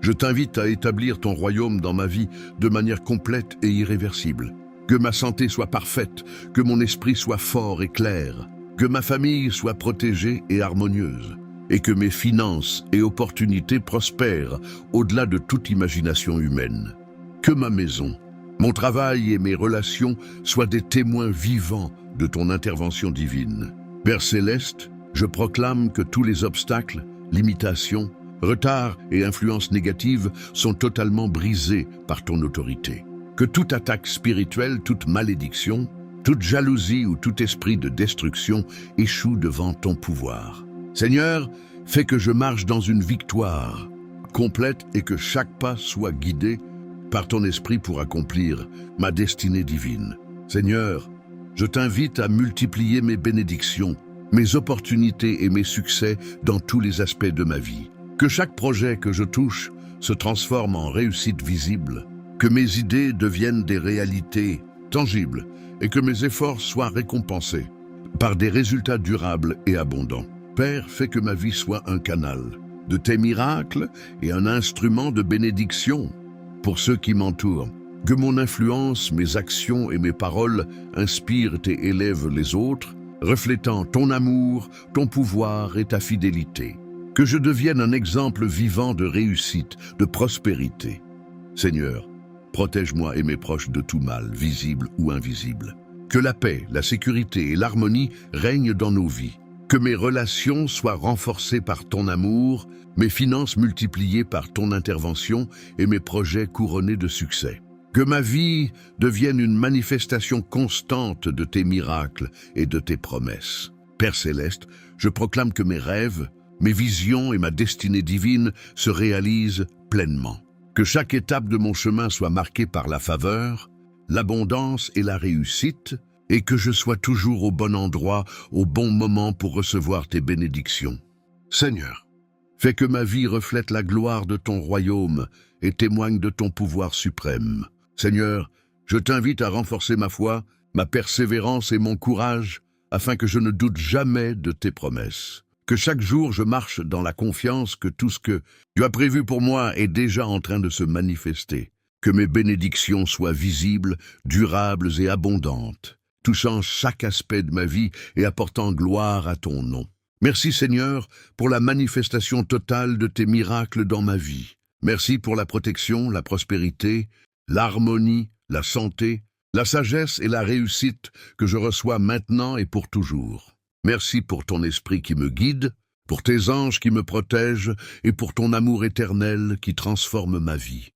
je t'invite à établir ton royaume dans ma vie de manière complète et irréversible. Que ma santé soit parfaite, que mon esprit soit fort et clair, que ma famille soit protégée et harmonieuse, et que mes finances et opportunités prospèrent au-delà de toute imagination humaine. Que ma maison, mon travail et mes relations soient des témoins vivants de ton intervention divine. Père Céleste, je proclame que tous les obstacles, limitations, retards et influences négatives sont totalement brisés par ton autorité. Que toute attaque spirituelle, toute malédiction, toute jalousie ou tout esprit de destruction échoue devant ton pouvoir. Seigneur, fais que je marche dans une victoire complète et que chaque pas soit guidé par ton esprit pour accomplir ma destinée divine. Seigneur, je t'invite à multiplier mes bénédictions, mes opportunités et mes succès dans tous les aspects de ma vie. Que chaque projet que je touche se transforme en réussite visible, que mes idées deviennent des réalités tangibles et que mes efforts soient récompensés par des résultats durables et abondants. Père, fais que ma vie soit un canal de tes miracles et un instrument de bénédiction pour ceux qui m'entourent. Que mon influence, mes actions et mes paroles inspirent et élèvent les autres, reflétant ton amour, ton pouvoir et ta fidélité. Que je devienne un exemple vivant de réussite, de prospérité. Seigneur, protège-moi et mes proches de tout mal, visible ou invisible. Que la paix, la sécurité et l'harmonie règnent dans nos vies. Que mes relations soient renforcées par ton amour, mes finances multipliées par ton intervention et mes projets couronnés de succès. Que ma vie devienne une manifestation constante de tes miracles et de tes promesses. Père céleste, je proclame que mes rêves, mes visions et ma destinée divine se réalisent pleinement. Que chaque étape de mon chemin soit marquée par la faveur, l'abondance et la réussite, et que je sois toujours au bon endroit, au bon moment pour recevoir tes bénédictions. Seigneur, fais que ma vie reflète la gloire de ton royaume et témoigne de ton pouvoir suprême. Seigneur, je t'invite à renforcer ma foi, ma persévérance et mon courage, afin que je ne doute jamais de tes promesses. Que chaque jour je marche dans la confiance que tout ce que tu as prévu pour moi est déjà en train de se manifester. Que mes bénédictions soient visibles, durables et abondantes, touchant chaque aspect de ma vie et apportant gloire à ton nom. Merci Seigneur pour la manifestation totale de tes miracles dans ma vie. Merci pour la protection, la prospérité, l'harmonie, la santé, la sagesse et la réussite que je reçois maintenant et pour toujours. Merci pour ton esprit qui me guide, pour tes anges qui me protègent et pour ton amour éternel qui transforme ma vie.